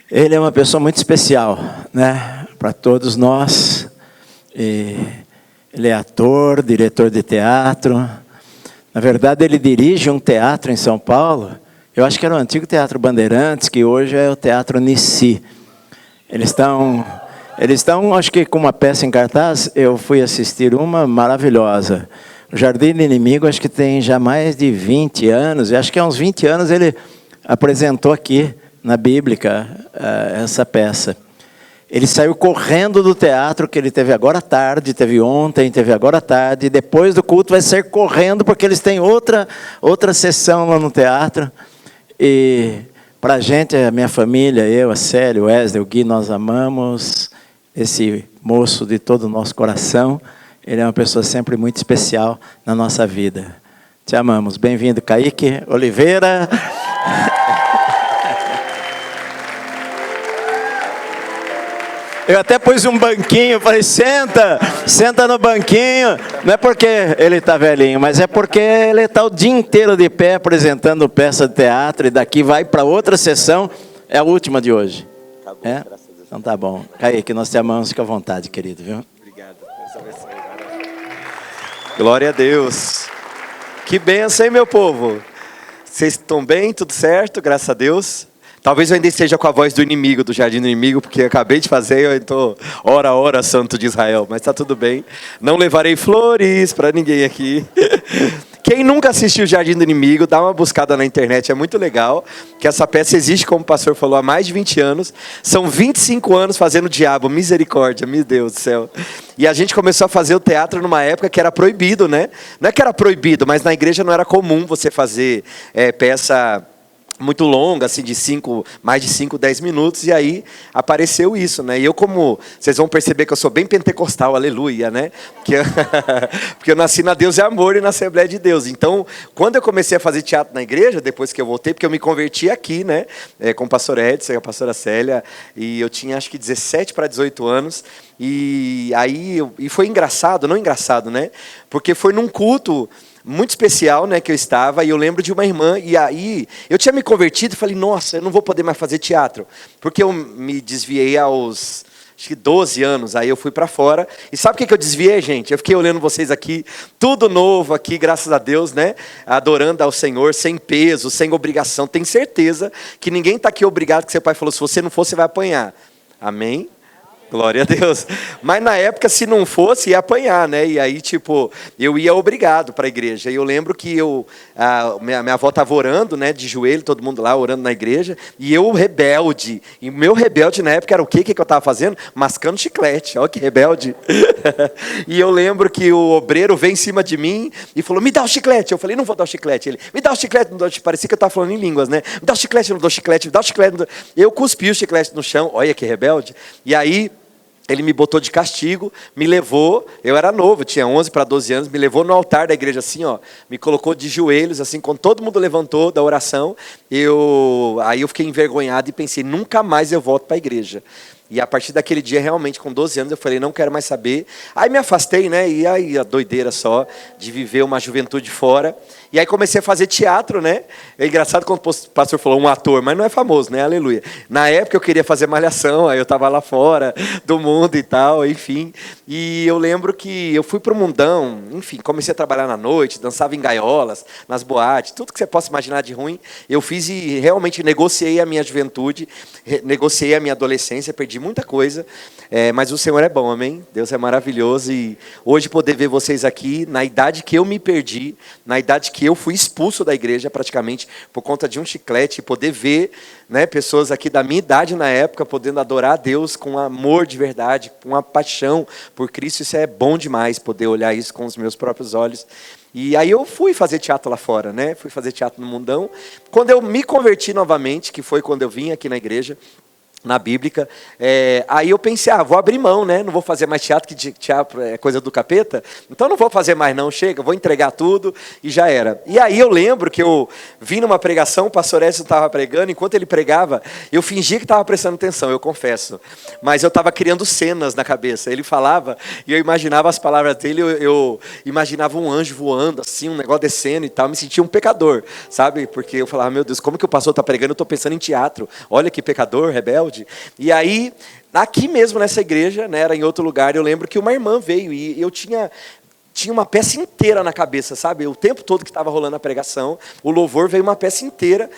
Ele é uma pessoa muito especial, né, para todos nós. Ele é ator, diretor de teatro. Na verdade, ele dirige um teatro em São Paulo. Eu acho que era o antigo Teatro Bandeirantes, que hoje é o Teatro Nissi. Eles estão, acho que com uma peça em cartaz. Eu fui assistir uma maravilhosa. O Jardim do Inimigo, acho que tem já mais de 20 anos. E acho que há uns 20 anos ele apresentou aqui na Bíblica essa peça. Ele saiu correndo do teatro, que ele teve agora à tarde, teve ontem, teve agora à tarde. Depois do culto vai sair correndo, porque eles têm outra sessão lá no teatro. E para a gente, a minha família, eu, a Célia, o Wesley, o Gui, nós amamos esse moço de todo o nosso coração. Ele é uma pessoa sempre muito especial na nossa vida. Te amamos. Bem-vindo, Kaique Oliveira. Eu até pus um banquinho, falei, senta no banquinho. Não é porque ele está velhinho, mas é porque ele está o dia inteiro de pé apresentando peça de teatro e daqui vai para outra sessão. É a última de hoje. Acabou, é? Graças a Deus. Então tá bom. Kaique, nós te amamos, fica à vontade, querido, viu? Obrigado. Glória a Deus. Que bênção, hein, meu povo? Vocês estão bem? Tudo certo? Graças a Deus. Talvez eu ainda esteja com a voz do inimigo, do jardim do inimigo, porque eu acabei de fazer, eu estou ora, santo de Israel, mas está tudo bem. Não levarei flores para ninguém aqui. Quem nunca assistiu o Jardim do Inimigo, dá uma buscada na internet, é muito legal, que essa peça existe, como o pastor falou, há mais de 20 anos. São 25 anos fazendo o diabo, misericórdia, meu Deus do céu. E a gente começou a fazer o teatro numa época que era proibido, né? Não é que era proibido, mas na igreja não era comum você fazer peça muito longa, assim, mais de 5, 10 minutos, e aí apareceu isso, né? E eu, como vocês vão perceber que eu sou bem pentecostal, aleluia, né? Porque eu nasci na Deus é Amor e na Assembleia de Deus. Então, quando eu comecei a fazer teatro na igreja, depois que eu voltei, porque eu me converti aqui, né? Com o pastor Edson e a pastora Célia, e eu tinha acho que 17 para 18 anos, e aí foi engraçado, não engraçado, né? Porque foi num culto muito especial, né, que eu estava, e eu lembro de uma irmã, e aí eu tinha me convertido e falei, nossa, eu não vou poder mais fazer teatro, porque eu me desviei aos, acho que 12 anos, aí eu fui para fora, e sabe o que eu desviei, gente? Eu fiquei olhando vocês aqui, tudo novo aqui, graças a Deus, né, adorando ao Senhor, sem peso, sem obrigação, tenho certeza que ninguém está aqui obrigado, que seu pai falou, se você não for, você vai apanhar, amém? Glória a Deus. Mas na época, se não fosse, ia apanhar, né? E aí, tipo, eu ia obrigado para a igreja. E eu lembro que minha avó estava orando, né? De joelho, todo mundo lá orando na igreja. E eu rebelde. E o meu rebelde na época era o quê? O que eu estava fazendo? Mascando chiclete. Olha que rebelde. E eu lembro que o obreiro veio em cima de mim e falou, me dá o chiclete. Eu falei, não vou dar o chiclete. Ele, me dá o chiclete. Não dou. Parecia que eu estava falando em línguas, né? Me dá o chiclete, não dou chiclete. Me dá o chiclete. Não dou. Eu cuspi o chiclete no chão. Olha que rebelde. E aí ele me botou de castigo, me levou, eu era novo, tinha 11 para 12 anos, me levou no altar da igreja assim, ó, me colocou de joelhos, assim, quando todo mundo levantou da oração, aí eu fiquei envergonhado e pensei, nunca mais eu volto para a igreja. E a partir daquele dia, realmente, com 12 anos, eu falei, não quero mais saber. Aí me afastei, né? E aí a doideira só de viver uma juventude fora. E aí comecei a fazer teatro, né? É engraçado quando o pastor falou um ator, mas não é famoso, né? Aleluia. Na época eu queria fazer malhação, aí eu estava lá fora do mundo e tal, enfim. E eu lembro que eu fui para o mundão, enfim, comecei a trabalhar na noite, dançava em gaiolas, nas boates, tudo que você possa imaginar de ruim, eu fiz e realmente negociei a minha juventude, negociei a minha adolescência, perdi muita coisa, mas o Senhor é bom, amém? Deus é maravilhoso e hoje poder ver vocês aqui, na idade que eu me perdi, na idade que eu fui expulso da igreja praticamente por conta de um chiclete, e poder ver, né, pessoas aqui da minha idade na época, podendo adorar a Deus com amor de verdade, com uma paixão por Cristo, isso é bom demais, poder olhar isso com os meus próprios olhos. E aí eu fui fazer teatro lá fora, né? Fui fazer teatro no mundão. Quando eu me converti novamente, que foi quando eu vim aqui na igreja, na Bíblica, aí eu pensei, vou abrir mão, né? Não vou fazer mais teatro, que teatro é coisa do capeta, então não vou fazer mais não, chega, vou entregar tudo e já era. E aí eu lembro que eu vim numa pregação, o pastor Edson estava pregando, enquanto ele pregava, eu fingia que estava prestando atenção, eu confesso, mas eu estava criando cenas na cabeça, ele falava e eu imaginava as palavras dele, eu imaginava um anjo voando assim, um negócio descendo e tal, me sentia um pecador, sabe? Porque eu falava, meu Deus, como que o pastor está pregando, eu estou pensando em teatro, olha que pecador, rebelde. rebelde. E aí, aqui mesmo nessa igreja, né, era em outro lugar, eu lembro que uma irmã veio e eu tinha uma peça inteira na cabeça, sabe? O tempo todo que estava rolando a pregação, o louvor veio uma peça inteira.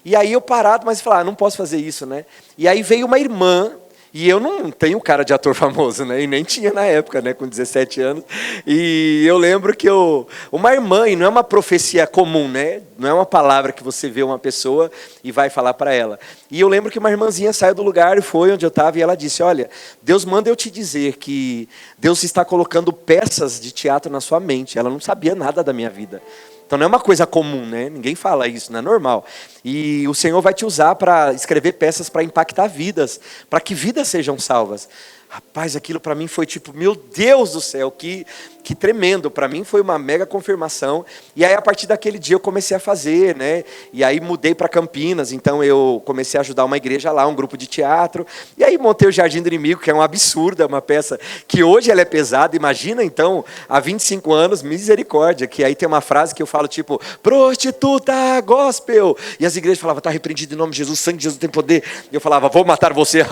E aí eu parado, mas falei, não posso fazer isso, né? E aí veio uma irmã, e eu não tenho cara de ator famoso, né? E nem tinha na época, né? Com 17 anos. E eu lembro que uma irmã, e não é uma profecia comum, né? Não é uma palavra que você vê uma pessoa e vai falar para ela. E eu lembro que uma irmãzinha saiu do lugar e foi onde eu estava, e ela disse, olha, Deus manda eu te dizer que Deus está colocando peças de teatro na sua mente. Ela não sabia nada da minha vida. Então não é uma coisa comum, né? Ninguém fala isso, não é normal. E o Senhor vai te usar para escrever peças para impactar vidas, para que vidas sejam salvas. Rapaz, aquilo para mim foi tipo, meu Deus do céu, que tremendo. Para mim foi uma mega confirmação. E aí a partir daquele dia eu comecei a fazer, né? E aí mudei para Campinas, então eu comecei a ajudar uma igreja lá, um grupo de teatro. E aí montei o Jardim do Inimigo, que é um absurdo, é uma peça que hoje ela é pesada. Imagina então, há 25 anos, misericórdia, que aí tem uma frase que eu falo tipo, prostituta gospel. E as igrejas falavam, está repreendido em nome de Jesus, o sangue de Jesus tem poder. E eu falava, vou matar você,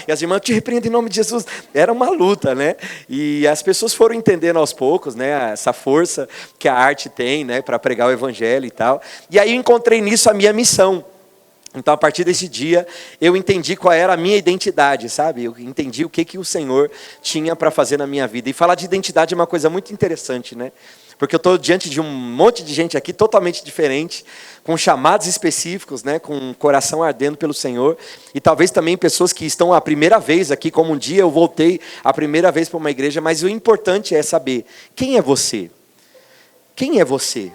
e as irmãs, te repreendo em nome de Jesus. Era uma luta, né? E as pessoas foram entendendo aos poucos, né, essa força que a arte tem, né, para pregar o evangelho e tal. E aí eu encontrei nisso a minha missão. Então, a partir desse dia, eu entendi qual era a minha identidade, sabe? Eu entendi o que o Senhor tinha para fazer na minha vida. E falar de identidade é uma coisa muito interessante, né? Porque eu estou diante de um monte de gente aqui totalmente diferente, com chamados específicos, né, com um coração ardendo pelo Senhor. E talvez também pessoas que estão a primeira vez aqui, como um dia eu voltei a primeira vez para uma igreja. Mas o importante é saber, quem é você? Quem é você?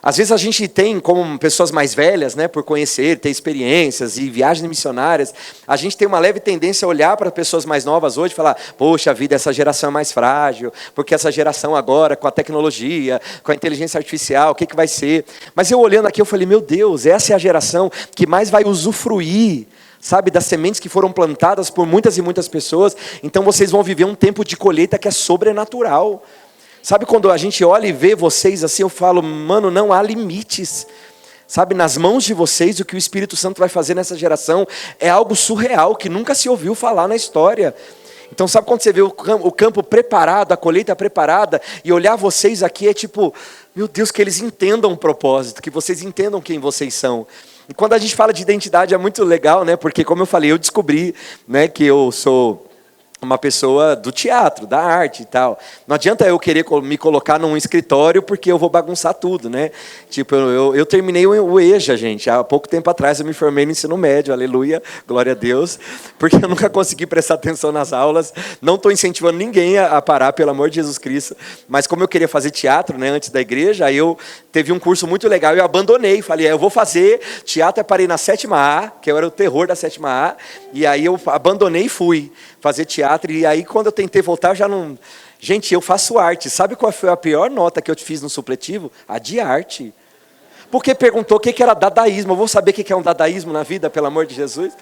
Às vezes a gente tem, como pessoas mais velhas, né, por conhecer, ter experiências e viagens missionárias, a gente tem uma leve tendência a olhar para pessoas mais novas hoje e falar, poxa vida, essa geração é mais frágil, porque essa geração agora, com a tecnologia, com a inteligência artificial, o que vai ser? Mas eu olhando aqui, eu falei, meu Deus, essa é a geração que mais vai usufruir, sabe, das sementes que foram plantadas por muitas e muitas pessoas. Então vocês vão viver um tempo de colheita que é sobrenatural. Sabe, quando a gente olha e vê vocês assim, eu falo, mano, não há limites. Sabe, nas mãos de vocês, o que o Espírito Santo vai fazer nessa geração é algo surreal, que nunca se ouviu falar na história. Então, sabe quando você vê o campo preparado, a colheita preparada, e olhar vocês aqui é tipo, meu Deus, que eles entendam o propósito, que vocês entendam quem vocês são. E quando a gente fala de identidade é muito legal, né? Porque, como eu falei, eu descobri, né, que eu sou uma pessoa do teatro, da arte e tal. Não adianta eu querer me colocar num escritório porque eu vou bagunçar tudo, né? Tipo, eu terminei o EJA, gente. Há pouco tempo atrás eu me formei no ensino médio, aleluia, glória a Deus, porque eu nunca consegui prestar atenção nas aulas. Não estou incentivando ninguém a parar, pelo amor de Jesus Cristo. Mas como eu queria fazer teatro, né, antes da igreja, aí eu teve um curso muito legal e eu abandonei. Falei, eu vou fazer teatro, eu parei na 7ª A, que eu era o terror da 7ª A, e aí eu abandonei e fui fazer teatro. E aí quando eu tentei voltar, eu já não... Gente, eu faço arte. Sabe qual foi a pior nota que eu fiz no supletivo? A de arte. Porque perguntou o que era dadaísmo. Eu vou saber o que é um dadaísmo na vida, pelo amor de Jesus?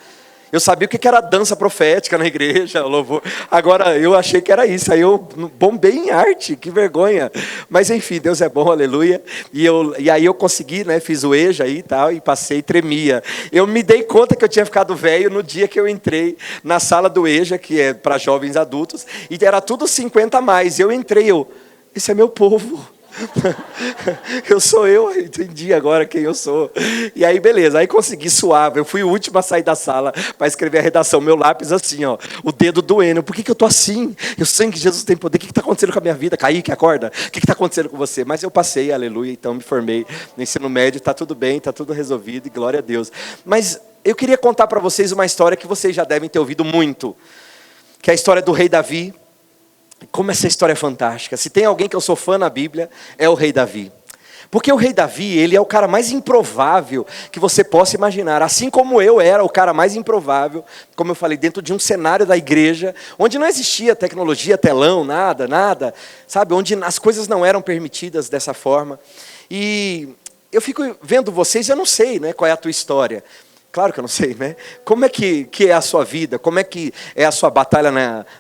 Eu sabia o que era dança profética na igreja, louvor. Agora, eu achei que era isso. Aí eu bombei em arte, que vergonha. Mas enfim, Deus é bom, aleluia. E aí eu consegui, né, fiz o EJA aí e tal, e passei e tremia. Eu me dei conta que eu tinha ficado velho no dia que eu entrei na sala do EJA, que é para jovens adultos, e era tudo 50 a mais. Eu entrei, esse é meu povo. Eu sou eu, entendi agora quem eu sou. E aí beleza, aí consegui suave. Eu fui o último a sair da sala para escrever a redação. Meu lápis assim, ó, o dedo doendo. Por que eu tô assim? Eu sei que Jesus tem poder. O que está acontecendo com a minha vida? Kaique, acorda. O que está acontecendo com você? Mas eu passei, aleluia. Então me formei no ensino médio. Está tudo bem, está tudo resolvido. E glória a Deus. Mas eu queria contar para vocês uma história que vocês já devem ter ouvido muito, que é a história do rei Davi. Como essa história é fantástica. Se tem alguém que eu sou fã na Bíblia, é o rei Davi. Porque o rei Davi, ele é o cara mais improvável que você possa imaginar. Assim como eu era o cara mais improvável, como eu falei, dentro de um cenário da igreja, onde não existia tecnologia, telão, nada, sabe? Onde as coisas não eram permitidas dessa forma. E eu fico vendo vocês, eu não sei, né, qual é a tua história. Claro que eu não sei, né? Como é que é a sua vida? Como é que é a sua batalha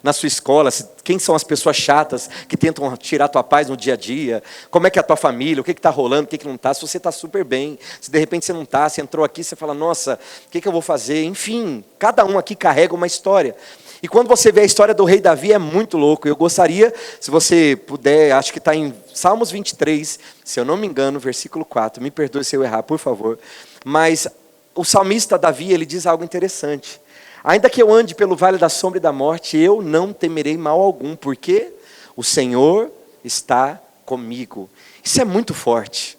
na sua escola? Quem são as pessoas chatas que tentam tirar a tua paz no dia a dia? Como é que é a tua família? O que está rolando? O que não está? Se você está super bem, se de repente você não está, você entrou aqui, você fala, nossa, o que eu vou fazer? Enfim, cada um aqui carrega uma história. E quando você vê a história do rei Davi, é muito louco. Eu gostaria, se você puder, acho que está em Salmos 23, se eu não me engano, versículo 4. Me perdoe se eu errar, por favor. Mas o salmista Davi, ele diz algo interessante. Ainda que eu ande pelo vale da sombra e da morte, eu não temerei mal algum, porque o Senhor está comigo. Isso é muito forte.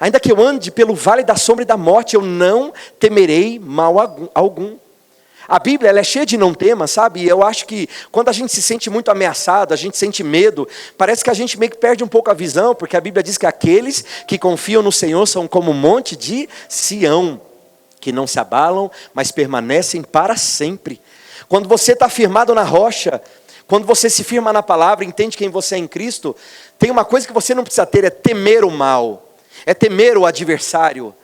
Ainda que eu ande pelo vale da sombra e da morte, eu não temerei mal algum. A Bíblia, ela é cheia de não temas, sabe? E eu acho que quando a gente se sente muito ameaçado, a gente sente medo, parece que a gente meio que perde um pouco a visão, porque a Bíblia diz que aqueles que confiam no Senhor são como um monte de Sião, que não se abalam, mas permanecem para sempre. Quando você está firmado na rocha, quando você se firma na palavra, entende quem você é em Cristo, tem uma coisa que você não precisa ter, é temer o mal, é temer o adversário.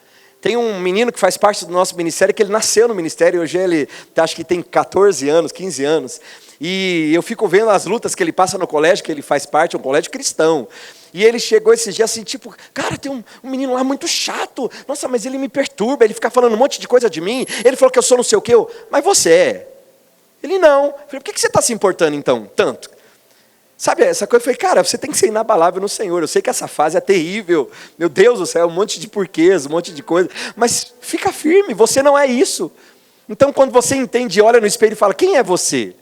Tem um menino que faz parte do nosso ministério, que ele nasceu no ministério, hoje ele acho que tem 14 anos, 15 anos, e eu fico vendo as lutas que ele passa no colégio, que ele faz parte, é um colégio cristão. E ele chegou esses dias assim, tipo, cara, tem um menino lá muito chato, nossa, mas ele me perturba, ele fica falando um monte de coisa de mim, ele falou que eu sou não sei o quê, mas você é? Ele não. Eu falei, por que você está se importando então, tanto? Sabe, essa coisa, eu falei, cara, você tem que ser inabalável no Senhor, eu sei que essa fase é terrível, meu Deus do céu, um monte de porquês, um monte de coisa, mas fica firme, você não é isso. Então quando você entende, olha no espelho e fala, quem é você?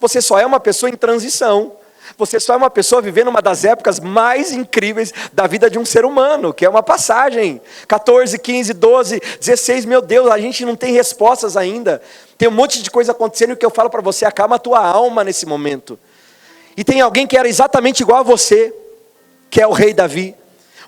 Você só é uma pessoa em transição. Você só é uma pessoa vivendo uma das épocas mais incríveis da vida de um ser humano, que é uma passagem. 14, 15, 12, 16, meu Deus, a gente não tem respostas ainda. Tem um monte de coisa acontecendo e o que eu falo para você, acalma a tua alma nesse momento. E tem alguém que era exatamente igual a você, que é o rei Davi.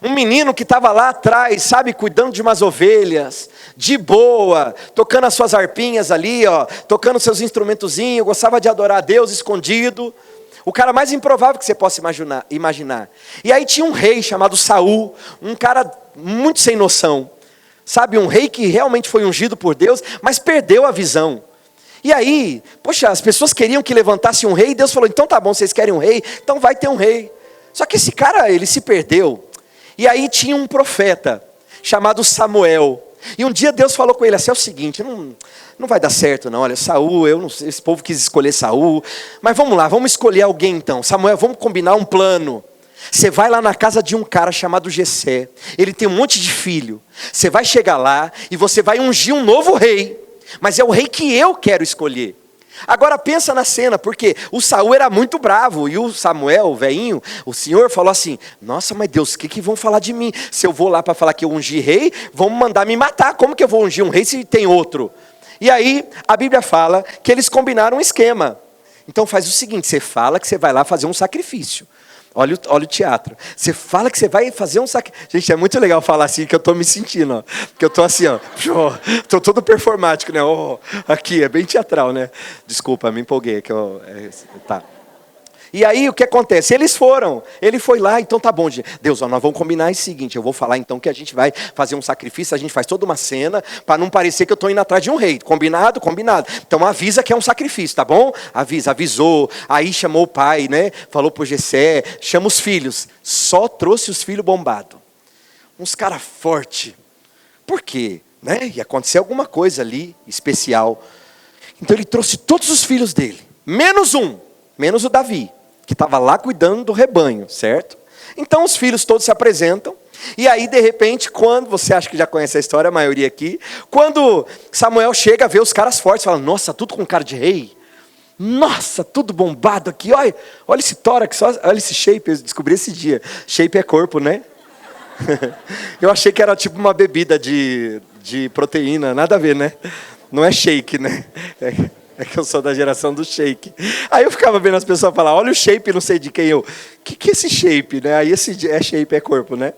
Um menino que estava lá atrás, sabe, cuidando de umas ovelhas, de boa, tocando as suas harpinhas ali, ó, tocando seus instrumentozinhos, gostava de adorar a Deus escondido. O cara mais improvável que você possa imaginar. E aí tinha um rei chamado Saul, um cara muito sem noção. Sabe, um rei que realmente foi ungido por Deus, mas perdeu a visão. E aí, poxa, as pessoas queriam que levantasse um rei, e Deus falou, então tá bom, vocês querem um rei? Então vai ter um rei. Só que esse cara, ele se perdeu. E aí tinha um profeta, chamado Samuel. E um dia Deus falou com ele assim, é o seguinte, não vai dar certo não, olha, Saul, eu não sei, esse povo quis escolher Saul, mas vamos lá, vamos escolher alguém então, Samuel, vamos combinar um plano. Você vai lá na casa de um cara chamado Jessé, ele tem um monte de filho, você vai chegar lá e você vai ungir um novo rei, mas é o rei que eu quero escolher. Agora pensa na cena, porque o Saul era muito bravo, e o Samuel, o velhinho, o senhor falou assim, nossa, mas Deus, o que vão falar de mim? Se eu vou lá para falar que eu ungi rei, vão mandar me matar, como que eu vou ungir um rei se tem outro? E aí, a Bíblia fala que eles combinaram um esquema. Então faz o seguinte, você fala que você vai lá fazer um sacrifício. Olha o teatro. Você fala que você vai fazer um sacrifício. Gente, é muito legal falar assim, que eu estou me sentindo, ó. Que eu estou assim, ó. Estou todo performático, né? Oh, aqui, é bem teatral, né? Desculpa, me empolguei. Tá. E aí, o que acontece? Ele foi lá, então tá bom, Deus, ó, nós vamos combinar o seguinte, eu vou falar então que a gente vai fazer um sacrifício, a gente faz toda uma cena, para não parecer que eu estou indo atrás de um rei, combinado? Combinado. Então avisa que é um sacrifício, tá bom? Avisou, aí chamou o pai, né? Falou pro Jessé, chama os filhos, só trouxe os filhos bombados. Uns caras fortes. Por quê? Né? Ia acontecer alguma coisa ali, especial. Então ele trouxe todos os filhos dele, menos o Davi, que estava lá cuidando do rebanho, certo? Então os filhos todos se apresentam, e aí de repente, quando, você acha que já conhece a história, a maioria aqui, quando Samuel chega, vê os caras fortes, fala, nossa, tudo com cara de rei, nossa, tudo bombado aqui, olha esse tórax, olha esse shape, eu descobri esse dia, shape é corpo, né? Eu achei que era tipo uma bebida de proteína, nada a ver, né? Não é shake, né? É que eu sou da geração do shake. Aí eu ficava vendo as pessoas falar, olha o shape, não sei de quem eu. Que é esse shape, né? Aí esse shape é corpo, né?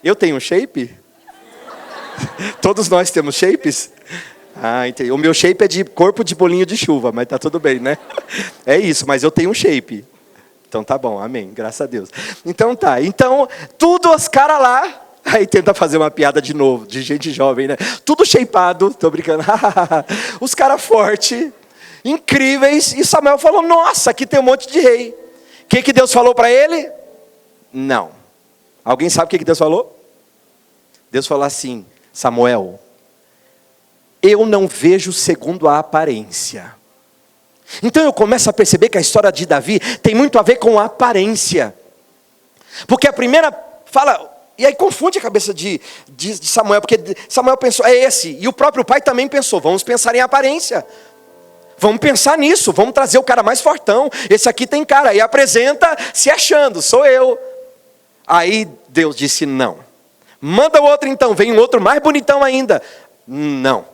Eu tenho um shape? Todos nós temos shapes? Ah, entendi. O meu shape é de corpo de bolinho de chuva, mas tá tudo bem, né? É isso, mas eu tenho um shape. Então tá bom, amém, graças a Deus. Então tá, tudo os caras lá, Aí tenta fazer uma piada de novo, de gente jovem, né? Tudo shapeado, tô brincando. Os caras fortes, incríveis. E Samuel falou, nossa, aqui tem um monte de rei. O que Deus falou para ele? Não. Alguém sabe o que Deus falou? Deus falou assim, Samuel, eu não vejo segundo a aparência. Então eu começo a perceber que a história de Davi tem muito a ver com a aparência. Porque a primeira fala, e aí confunde a cabeça de Samuel, porque Samuel pensou, é esse. E o próprio pai também pensou, vamos pensar em aparência. Vamos pensar nisso, vamos trazer o cara mais fortão. Esse aqui tem cara, e apresenta se achando, sou eu. Aí Deus disse não. Manda o outro então, vem um outro mais bonitão ainda. Não.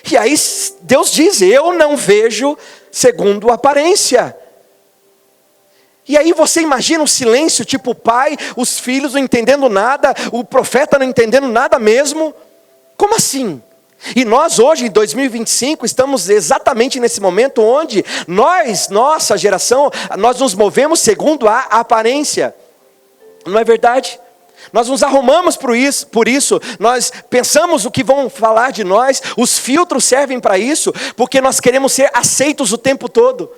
E aí Deus diz, eu não vejo segundo a aparência. E aí você imagina o silêncio, tipo o pai, os filhos não entendendo nada, o profeta não entendendo nada mesmo. Como assim? E nós hoje, em 2025, estamos exatamente nesse momento onde nossa geração, nós nos movemos segundo a aparência. Não é verdade? Nós nos arrumamos por isso, nós pensamos o que vão falar de nós, os filtros servem para isso, porque nós queremos ser aceitos o tempo todo.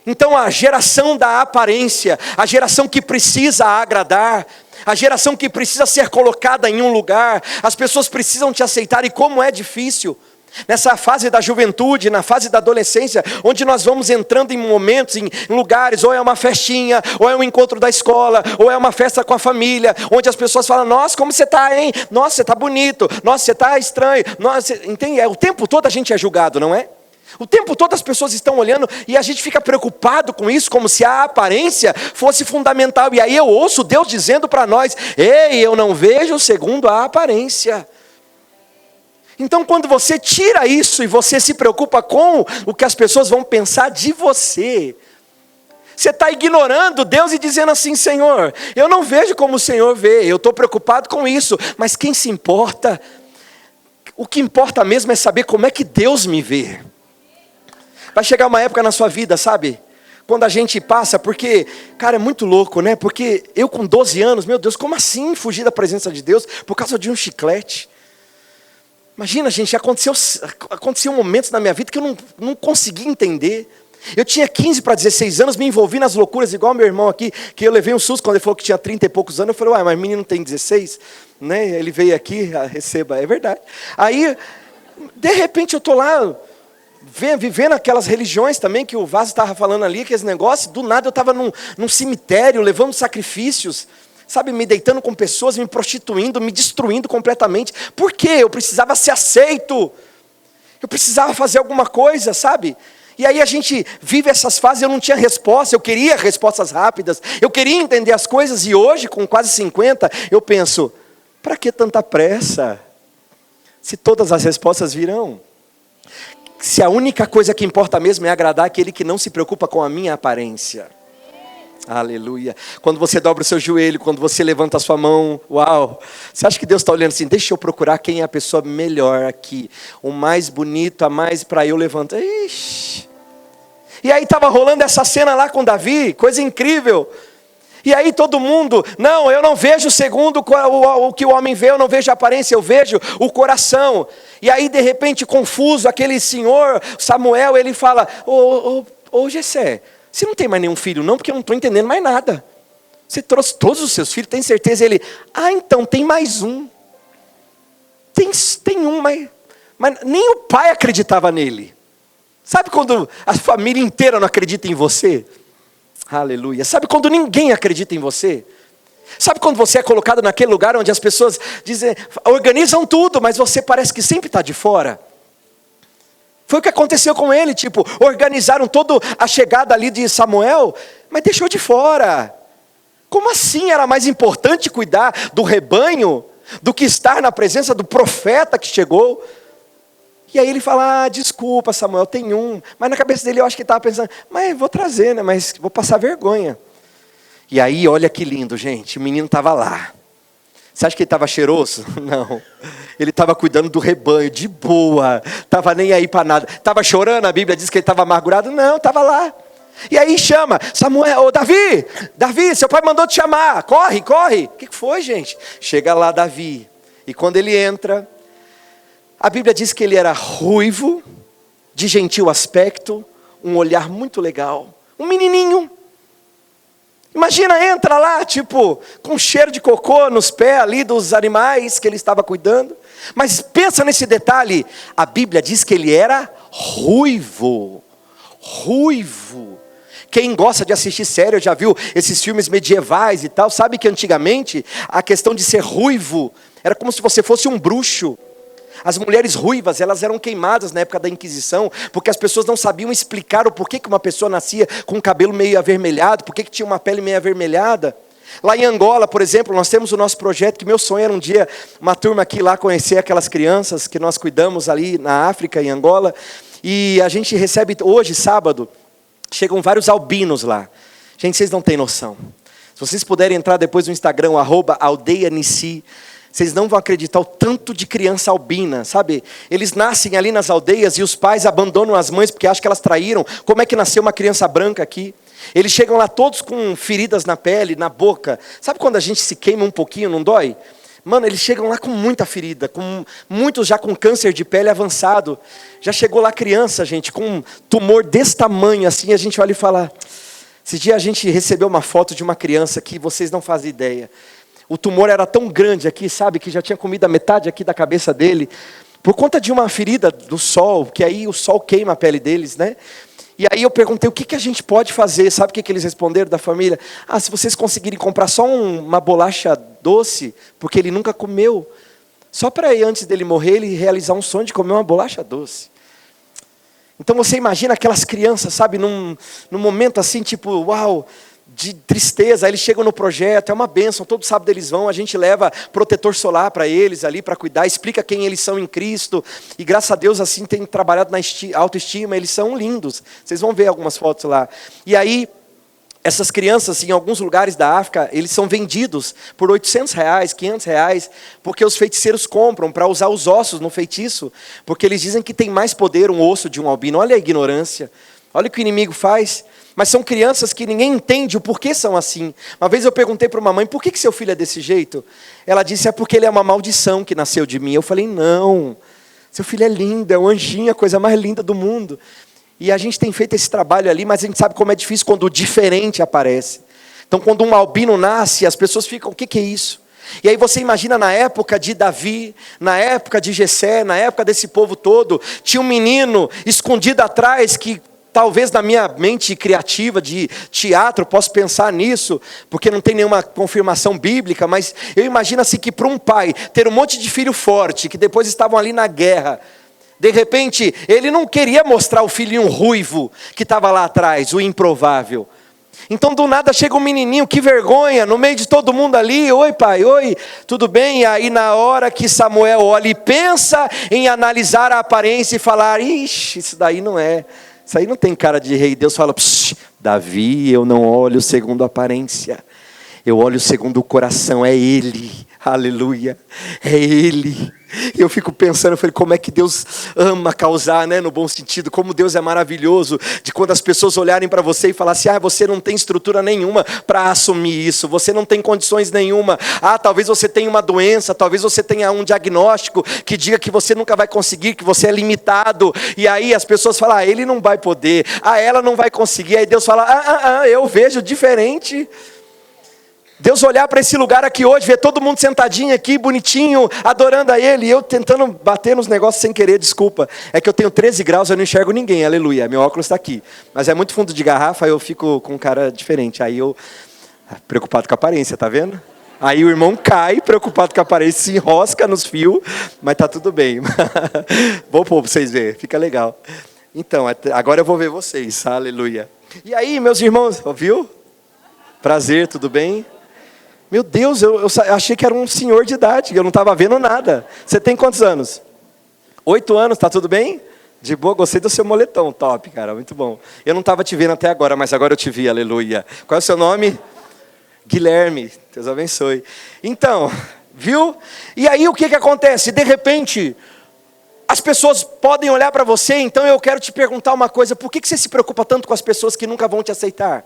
Então a geração da aparência, a geração que precisa agradar, a geração que precisa ser colocada em um lugar, as pessoas precisam te aceitar, e como é difícil. Nessa fase da juventude, na fase da adolescência, onde nós vamos entrando em momentos, em lugares, ou é uma festinha, ou é um encontro da escola, ou é uma festa com a família, onde as pessoas falam, nossa, como você está, hein? Nossa, você está bonito, nossa, você está estranho, nossa, entende? O tempo todo a gente é julgado, não é? O tempo todo as pessoas estão olhando e a gente fica preocupado com isso, como se a aparência fosse fundamental. E aí eu ouço Deus dizendo para nós, ei, eu não vejo segundo a aparência. Então quando você tira isso e você se preocupa com o que as pessoas vão pensar de você, você está ignorando Deus e dizendo assim, Senhor, eu não vejo como o Senhor vê, eu estou preocupado com isso, mas quem se importa? O que importa mesmo é saber como é que Deus me vê. Vai chegar uma época na sua vida, sabe? Quando a gente passa, porque, cara, é muito louco, né? Porque eu com 12 anos, meu Deus, como assim fugir da presença de Deus por causa de um chiclete? Imagina, gente, aconteceu momentos na minha vida que eu não consegui entender. Eu tinha 15 para 16 anos, me envolvi nas loucuras, igual meu irmão aqui, que eu levei um susto quando ele falou que tinha 30 e poucos anos. Eu falei, uai, mas o menino tem 16? Né? Ele veio aqui, receba, é verdade. Aí, de repente eu estou lá, vivendo aquelas religiões também, que o Vaz estava falando ali, aqueles negócios, do nada eu estava num cemitério, levando sacrifícios, sabe, me deitando com pessoas, me prostituindo, me destruindo completamente. Por quê? Eu precisava ser aceito, eu precisava fazer alguma coisa, sabe? E aí a gente vive essas fases, eu não tinha resposta, eu queria respostas rápidas, eu queria entender as coisas, e hoje, com quase 50, eu penso, para que tanta pressa? Se todas as respostas virão. Se a única coisa que importa mesmo é agradar aquele que não se preocupa com a minha aparência. Aleluia. Quando você dobra o seu joelho, quando você levanta a sua mão, uau. Você acha que Deus está olhando assim, deixa eu procurar quem é a pessoa melhor aqui. O mais bonito, a mais para eu levantar. Ixi. E aí estava rolando essa cena lá com Davi, coisa incrível. E aí todo mundo, não, eu não vejo segundo o que o homem vê, eu não vejo a aparência, eu vejo o coração. E aí de repente confuso, aquele senhor, Samuel, ele fala, ô Jessé, você não tem mais nenhum filho não, porque eu não estou entendendo mais nada. Você trouxe todos os seus filhos, tem certeza? Ele, então tem mais um. Tem um, mas nem o pai acreditava nele. Sabe quando a família inteira não acredita em você? Aleluia. Sabe quando ninguém acredita em você? Sabe quando você é colocado naquele lugar onde as pessoas dizem, organizam tudo, mas você parece que sempre está de fora? Foi o que aconteceu com ele, tipo, organizaram toda a chegada ali de Samuel, mas deixou de fora. Como assim era mais importante cuidar do rebanho do que estar na presença do profeta que chegou? E aí ele fala, desculpa Samuel, tem um. Mas na cabeça dele eu acho que ele estava pensando, mas vou trazer, né? Mas vou passar vergonha. E aí olha que lindo, gente, o menino estava lá. Você acha que ele estava cheiroso? Não. Ele estava cuidando do rebanho, de boa. Estava nem aí para nada. Estava chorando, a Bíblia diz que ele estava amargurado? Não, estava lá. E aí chama, Samuel, ô Davi, seu pai mandou te chamar, corre. O que foi, gente? Chega lá Davi, e quando ele entra, a Bíblia diz que ele era ruivo, de gentil aspecto, um olhar muito legal, um menininho. Imagina, entra lá, tipo, com cheiro de cocô nos pés ali dos animais que ele estava cuidando. Mas pensa nesse detalhe, a Bíblia diz que ele era ruivo. Quem gosta de assistir série, já viu esses filmes medievais e tal, sabe que antigamente a questão de ser ruivo era como se você fosse um bruxo. As mulheres ruivas, elas eram queimadas na época da Inquisição, porque as pessoas não sabiam explicar o porquê que uma pessoa nascia com o cabelo meio avermelhado, porquê que tinha uma pele meio avermelhada. Lá em Angola, por exemplo, nós temos o nosso projeto, que meu sonho era um dia, uma turma aqui lá conhecer aquelas crianças que nós cuidamos ali na África, em Angola, e a gente recebe hoje, sábado, chegam vários albinos lá. Gente, vocês não têm noção. Se vocês puderem entrar depois no Instagram, @aldeianici, vocês não vão acreditar o tanto de criança albina, sabe? Eles nascem ali nas aldeias e os pais abandonam as mães porque acham que elas traíram. Como é que nasceu uma criança branca aqui? Eles chegam lá todos com feridas na pele, na boca. Sabe quando a gente se queima um pouquinho, não dói? Mano, eles chegam lá com muita ferida, com muitos já com câncer de pele avançado. Já chegou lá criança, gente, com um tumor desse tamanho, assim, a gente olha e fala... Esse dia a gente recebeu uma foto de uma criança que vocês não fazem ideia. O tumor era tão grande aqui, sabe, que já tinha comido a metade aqui da cabeça dele, por conta de uma ferida do sol, que aí o sol queima a pele deles, né? E aí eu perguntei, o que a gente pode fazer? Sabe o que eles responderam da família? Se vocês conseguirem comprar só uma bolacha doce, porque ele nunca comeu, só para aí, antes dele morrer, ele realizar um sonho de comer uma bolacha doce. Então você imagina aquelas crianças, sabe, num momento assim, tipo, uau, de tristeza, aí eles chegam no projeto, é uma bênção, todo sábado eles vão, a gente leva protetor solar para eles ali, para cuidar, explica quem eles são em Cristo, e graças a Deus assim tem trabalhado na autoestima, eles são lindos, vocês vão ver algumas fotos lá. E aí, essas crianças em alguns lugares da África, eles são vendidos por R$800, R$500, porque os feiticeiros compram para usar os ossos no feitiço, porque eles dizem que tem mais poder um osso de um albino. Olha a ignorância, olha o que o inimigo faz. Mas são crianças que ninguém entende o porquê são assim. Uma vez eu perguntei para uma mãe, por que seu filho é desse jeito? Ela disse, é porque ele é uma maldição que nasceu de mim. Eu falei, não, seu filho é lindo, é um anjinho, a coisa mais linda do mundo. E a gente tem feito esse trabalho ali, mas a gente sabe como é difícil quando o diferente aparece. Então quando um albino nasce, as pessoas ficam, o que é isso? E aí você imagina na época de Davi, na época de Jessé, na época desse povo todo, tinha um menino escondido atrás que... Talvez na minha mente criativa de teatro, posso pensar nisso, porque não tem nenhuma confirmação bíblica, mas eu imagino assim que para um pai ter um monte de filho forte, que depois estavam ali na guerra, de repente ele não queria mostrar o filhinho ruivo que estava lá atrás, o improvável. Então do nada chega um menininho, que vergonha, no meio de todo mundo ali, oi pai, oi, tudo bem? E aí na hora que Samuel olha e pensa em analisar a aparência e falar, ixi, isso daí não é... Isso aí não tem cara de rei. Deus fala, Davi, eu não olho segundo a aparência. Eu olho segundo o coração, é Ele. Aleluia, é Ele. E eu fico pensando, eu falei, como é que Deus ama causar, né, no bom sentido. Como Deus é maravilhoso. De quando as pessoas olharem para você e falar assim, você não tem estrutura nenhuma para assumir isso. Você não tem condições nenhuma. Talvez você tenha uma doença, talvez você tenha um diagnóstico que diga que você nunca vai conseguir, que você é limitado. E aí as pessoas falam, ele não vai poder. Ela não vai conseguir. Aí Deus fala, eu vejo diferente. Deus olhar para esse lugar aqui hoje, ver todo mundo sentadinho aqui, bonitinho, adorando a Ele, e eu tentando bater nos negócios sem querer, desculpa. É que eu tenho 13 graus, eu não enxergo ninguém, aleluia, meu óculos está aqui. Mas é muito fundo de garrafa, eu fico com um cara diferente, aí eu, preocupado com a aparência, tá vendo? Aí o irmão cai, preocupado com a aparência, se enrosca nos fios, mas tá tudo bem. Vou pôr para vocês verem, fica legal. Então, agora eu vou ver vocês, aleluia. E aí, meus irmãos, ouviu? Prazer, tudo bem? Meu Deus, eu achei que era um senhor de idade, eu não estava vendo nada. Você tem quantos anos? 8 anos, tá tudo bem? De boa, gostei do seu moletom, top, cara, muito bom. Eu não estava te vendo até agora, mas agora eu te vi, aleluia. Qual é o seu nome? Guilherme, Deus abençoe. Então, viu? E aí o que acontece? De repente, as pessoas podem olhar para você, então eu quero te perguntar uma coisa: por que você se preocupa tanto com as pessoas que nunca vão te aceitar?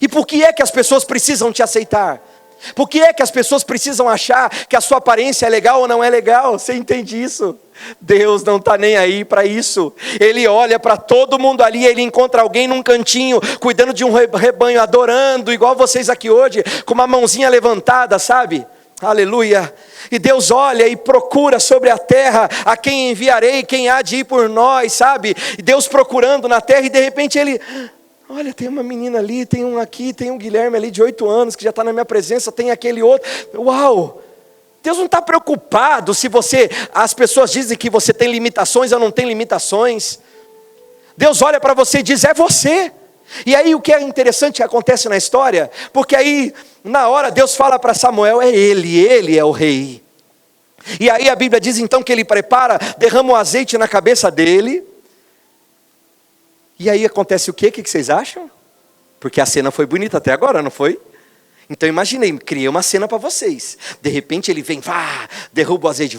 E por que é que as pessoas precisam te aceitar? Por que é que as pessoas precisam achar que a sua aparência é legal ou não é legal? Você entende isso? Deus não está nem aí para isso. Ele olha para todo mundo ali, ele encontra alguém num cantinho, cuidando de um rebanho, adorando, igual vocês aqui hoje, com uma mãozinha levantada, sabe? Aleluia. E Deus olha e procura sobre a terra a quem enviarei, quem há de ir por nós, sabe? E Deus procurando na terra, e de repente ele... olha, tem uma menina ali, tem um aqui, tem um Guilherme ali de 8 anos, que já está na minha presença, tem aquele outro. Uau! Deus não está preocupado se as pessoas dizem que você tem limitações ou não tem limitações. Deus olha para você e diz, é você. E aí o que é interessante que acontece na história, porque aí na hora Deus fala para Samuel, ele é o rei. E aí a Bíblia diz então que ele prepara, derrama o azeite na cabeça dele. E aí acontece o quê? O que vocês acham? Porque a cena foi bonita até agora, não foi? Então imaginei, criei uma cena para vocês. De repente ele vem, derruba o azeite.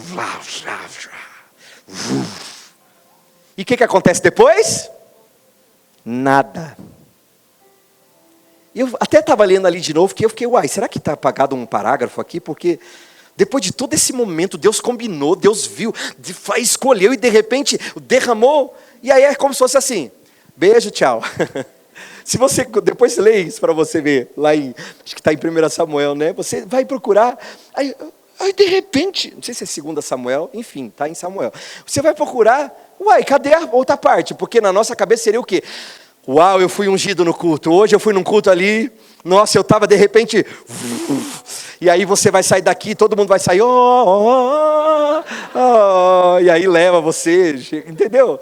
E o que acontece depois? Nada. Eu até estava lendo ali de novo, que eu fiquei, será que está apagado um parágrafo aqui? Porque depois de todo esse momento, Deus combinou, Deus viu, escolheu e de repente derramou. E aí é como se fosse assim, beijo, tchau. Se você, depois lê isso para você ver, lá em, acho que está em 1 Samuel, né? Você vai procurar, aí de repente, não sei se é 2 Samuel, enfim, está em Samuel. Você vai procurar, cadê a outra parte? Porque na nossa cabeça seria o quê? Eu fui ungido no culto, hoje eu fui num culto ali, nossa, eu estava de repente, e aí você vai sair daqui, todo mundo vai sair, e aí leva você, entendeu?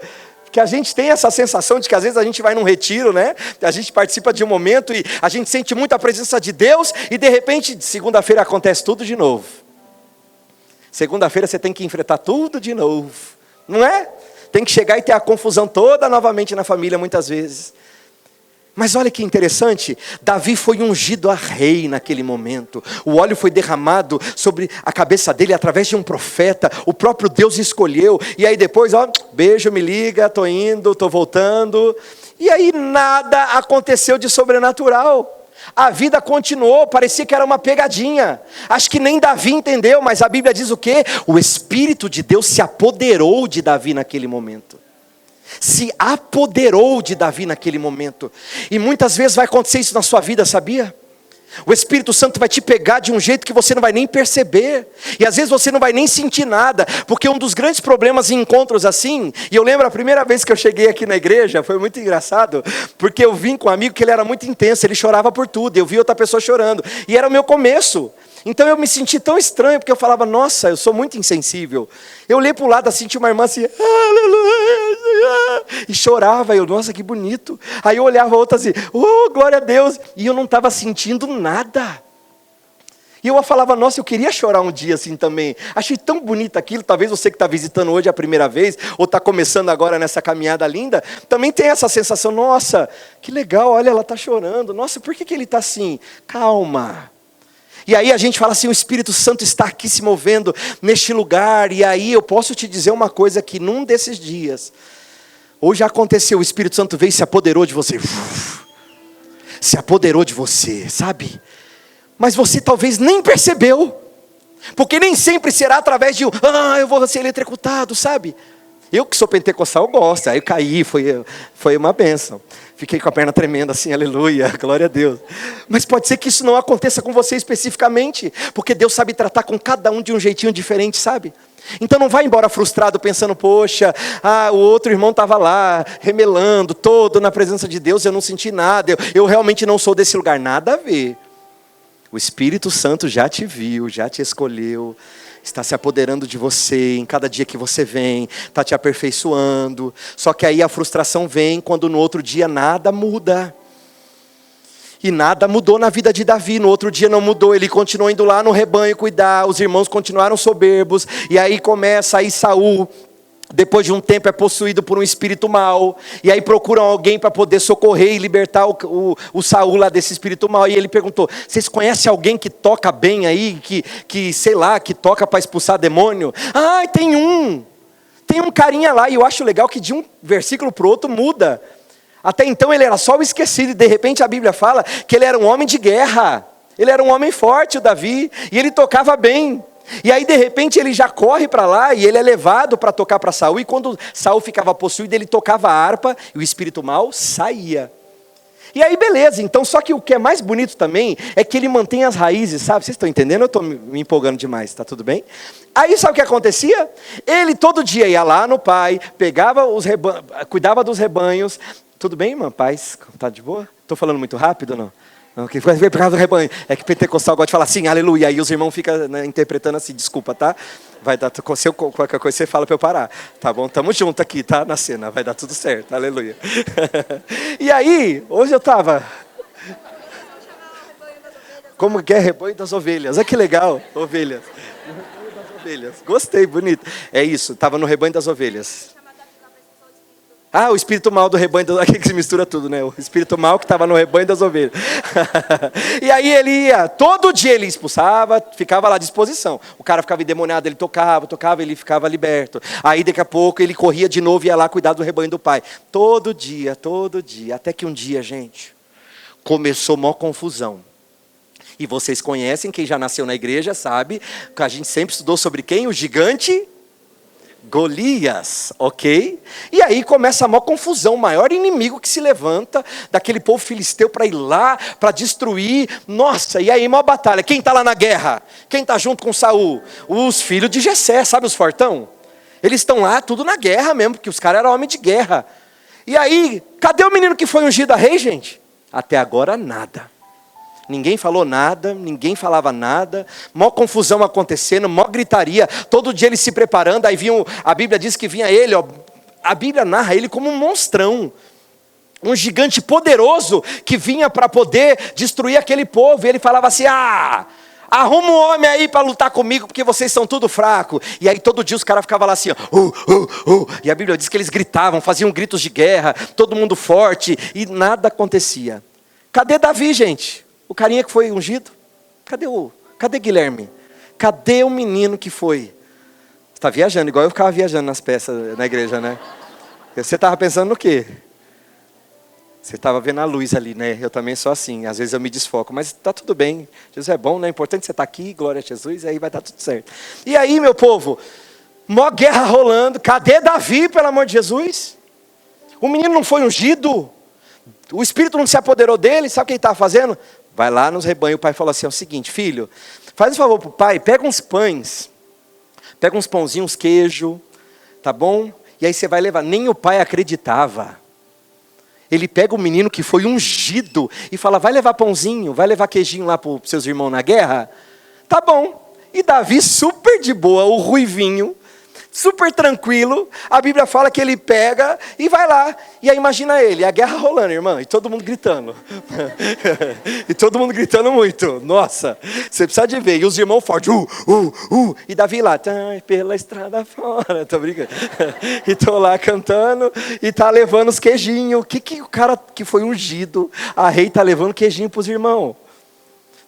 Que a gente tem essa sensação de que às vezes a gente vai num retiro, né? A gente participa de um momento e a gente sente muito a presença de Deus e de repente, segunda-feira acontece tudo de novo. Segunda-feira você tem que enfrentar tudo de novo, não é? Tem que chegar e ter a confusão toda novamente na família muitas vezes. Mas olha que interessante, Davi foi ungido a rei naquele momento. O óleo foi derramado sobre a cabeça dele através de um profeta. O próprio Deus escolheu. E aí depois, beijo, me liga, estou indo, estou voltando. E aí nada aconteceu de sobrenatural. A vida continuou, parecia que era uma pegadinha. Acho que nem Davi entendeu, mas a Bíblia diz o quê? O Espírito de Deus se apoderou de Davi naquele momento. Se apoderou de Davi naquele momento. E muitas vezes vai acontecer isso na sua vida, sabia? O Espírito Santo vai te pegar de um jeito que você não vai nem perceber. E às vezes você não vai nem sentir nada. Porque um dos grandes problemas em encontros assim, e eu lembro a primeira vez que eu cheguei aqui na igreja, foi muito engraçado, porque eu vim com um amigo que ele era muito intenso, ele chorava por tudo, eu vi outra pessoa chorando, e era o meu começo. Então eu me senti tão estranho, porque eu falava, nossa, eu sou muito insensível. Eu olhei para o lado, assim, tinha uma irmã assim, aleluia, e chorava, eu, nossa, que bonito. Aí eu olhava a outra assim, glória a Deus, e eu não estava sentindo nada. E eu falava, nossa, eu queria chorar um dia assim também. Achei tão bonito aquilo, talvez você que está visitando hoje a primeira vez, ou está começando agora nessa caminhada linda, também tem essa sensação, nossa, que legal, olha, ela está chorando, nossa, por que ele está assim? Calma. E aí a gente fala assim, o Espírito Santo está aqui se movendo neste lugar. E aí eu posso te dizer uma coisa, que num desses dias, ou já aconteceu, o Espírito Santo veio e se apoderou de você. Se apoderou de você, sabe? Mas você talvez nem percebeu. Porque nem sempre será através de eu vou ser eletrocutado, sabe? Eu que sou pentecostal, eu gosto. Aí eu caí, foi uma bênção. Fiquei com a perna tremenda assim, aleluia, glória a Deus. Mas pode ser que isso não aconteça com você especificamente, porque Deus sabe tratar com cada um de um jeitinho diferente, sabe? Então não vai embora frustrado pensando, poxa, o outro irmão estava lá, remelando, todo na presença de Deus, eu não senti nada, eu realmente não sou desse lugar. Nada a ver. O Espírito Santo já te viu, já te escolheu, está se apoderando de você em cada dia que você vem, está te aperfeiçoando. Só que aí a frustração vem quando no outro dia nada muda. E nada mudou na vida de Davi, no outro dia não mudou, ele continuou indo lá no rebanho cuidar, os irmãos continuaram soberbos, e aí começa aí Saul, depois de um tempo é possuído por um espírito mau, e aí procuram alguém para poder socorrer e libertar o Saul lá desse espírito mau, e ele perguntou, vocês conhecem alguém que toca bem aí, que sei lá, que toca para expulsar demônio? tem um carinha lá, e eu acho legal que de um versículo para o outro muda. Até então ele era só o esquecido, e de repente a Bíblia fala que ele era um homem de guerra. Ele era um homem forte, o Davi, e ele tocava bem. E aí de repente ele já corre para lá, e ele é levado para tocar para Saul, e quando Saul ficava possuído, ele tocava a harpa, e o espírito mau saía. E aí beleza, então só que o que é mais bonito também, é que ele mantém as raízes, sabe? Vocês estão entendendo? Eu estou me empolgando demais, tá tudo bem? Aí sabe o que acontecia? Ele todo dia ia lá no pai, pegava os rebanhos, cuidava dos rebanhos. Tudo bem, irmã? Paz? Tá de boa? Estou falando muito rápido ou não? Não, que foi por causa do rebanho. É que pentecostal gosta de falar assim, aleluia. Aí os irmãos ficam, né, interpretando assim, desculpa, tá? Vai dar, se qualquer coisa você fala para eu parar. Tá bom? Tamo junto aqui, tá? Na cena. Vai dar tudo certo. Aleluia. E aí, hoje eu estava... Como que é? Rebanho das ovelhas. Olha que legal. Ovelhas. Rebanho das ovelhas. Gostei, bonito. É isso, estava no rebanho das ovelhas. Ah, o espírito mau do rebanho das ovelhas. Aqui que se mistura tudo, né? O espírito mau que estava no rebanho das ovelhas. E aí ele ia, todo dia ele expulsava, ficava lá à disposição. O cara ficava endemoniado, ele tocava, ele ficava liberto. Aí daqui a pouco ele corria de novo e ia lá cuidar do rebanho do pai. Todo dia. Até que um dia, gente, começou maior confusão. E vocês conhecem, quem já nasceu na igreja sabe, que a gente sempre estudou sobre quem? O gigante Golias, ok? E aí começa a maior confusão, o maior inimigo que se levanta daquele povo filisteu para ir lá, para destruir. Nossa, e aí maior batalha. Quem está lá na guerra? Quem está junto com Saul? Os filhos de Jessé, sabe os fortão? Eles estão lá tudo na guerra mesmo, porque os caras eram homens de guerra. E aí, cadê o menino que foi ungido a rei, gente? Até agora nada. Ninguém falou nada, ninguém falava nada, maior confusão acontecendo, maior gritaria, todo dia ele se preparando, aí vinha, a Bíblia diz que vinha ele, ó, a Bíblia narra ele como um monstrão, um gigante poderoso, que vinha para poder destruir aquele povo, e ele falava assim, arruma um homem aí para lutar comigo, porque vocês são tudo fraco. E aí todo dia os caras ficavam lá assim, e a Bíblia diz que eles gritavam, faziam gritos de guerra, todo mundo forte, e nada acontecia. Cadê Davi, gente? O carinha que foi ungido? Cadê Guilherme? Cadê o menino que foi? Você está viajando, igual eu ficava viajando nas peças na igreja, né? Você estava pensando no quê? Você estava vendo a luz ali, né? Eu também sou assim, às vezes eu me desfoco, mas está tudo bem. Jesus é bom, né? É importante você estar aqui, glória a Jesus, aí vai dar tudo certo. E aí, meu povo, maior guerra rolando, cadê Davi, pelo amor de Jesus? O menino não foi ungido? O Espírito não se apoderou dele? Sabe o que ele estava fazendo? Vai lá nos rebanhos, o pai falou assim, é o seguinte, filho, faz um favor para o pai, pega uns pães, pega uns pãozinhos, queijo, tá bom? E aí você vai levar. Nem o pai acreditava. Ele pega o menino que foi ungido e fala, vai levar pãozinho, vai levar queijinho lá para os seus irmãos na guerra? Tá bom. E Davi super de boa, o ruivinho, super tranquilo, a Bíblia fala que ele pega e vai lá. E aí imagina ele, a guerra rolando, irmã, e todo mundo gritando. E todo mundo gritando muito. Nossa, você precisa de ver. E os irmãos fortes, e Davi lá, pela estrada fora, tô brincando. E tô lá cantando, e tá levando os queijinhos. O que o cara que foi ungido, a rei tá levando queijinho pros irmãos?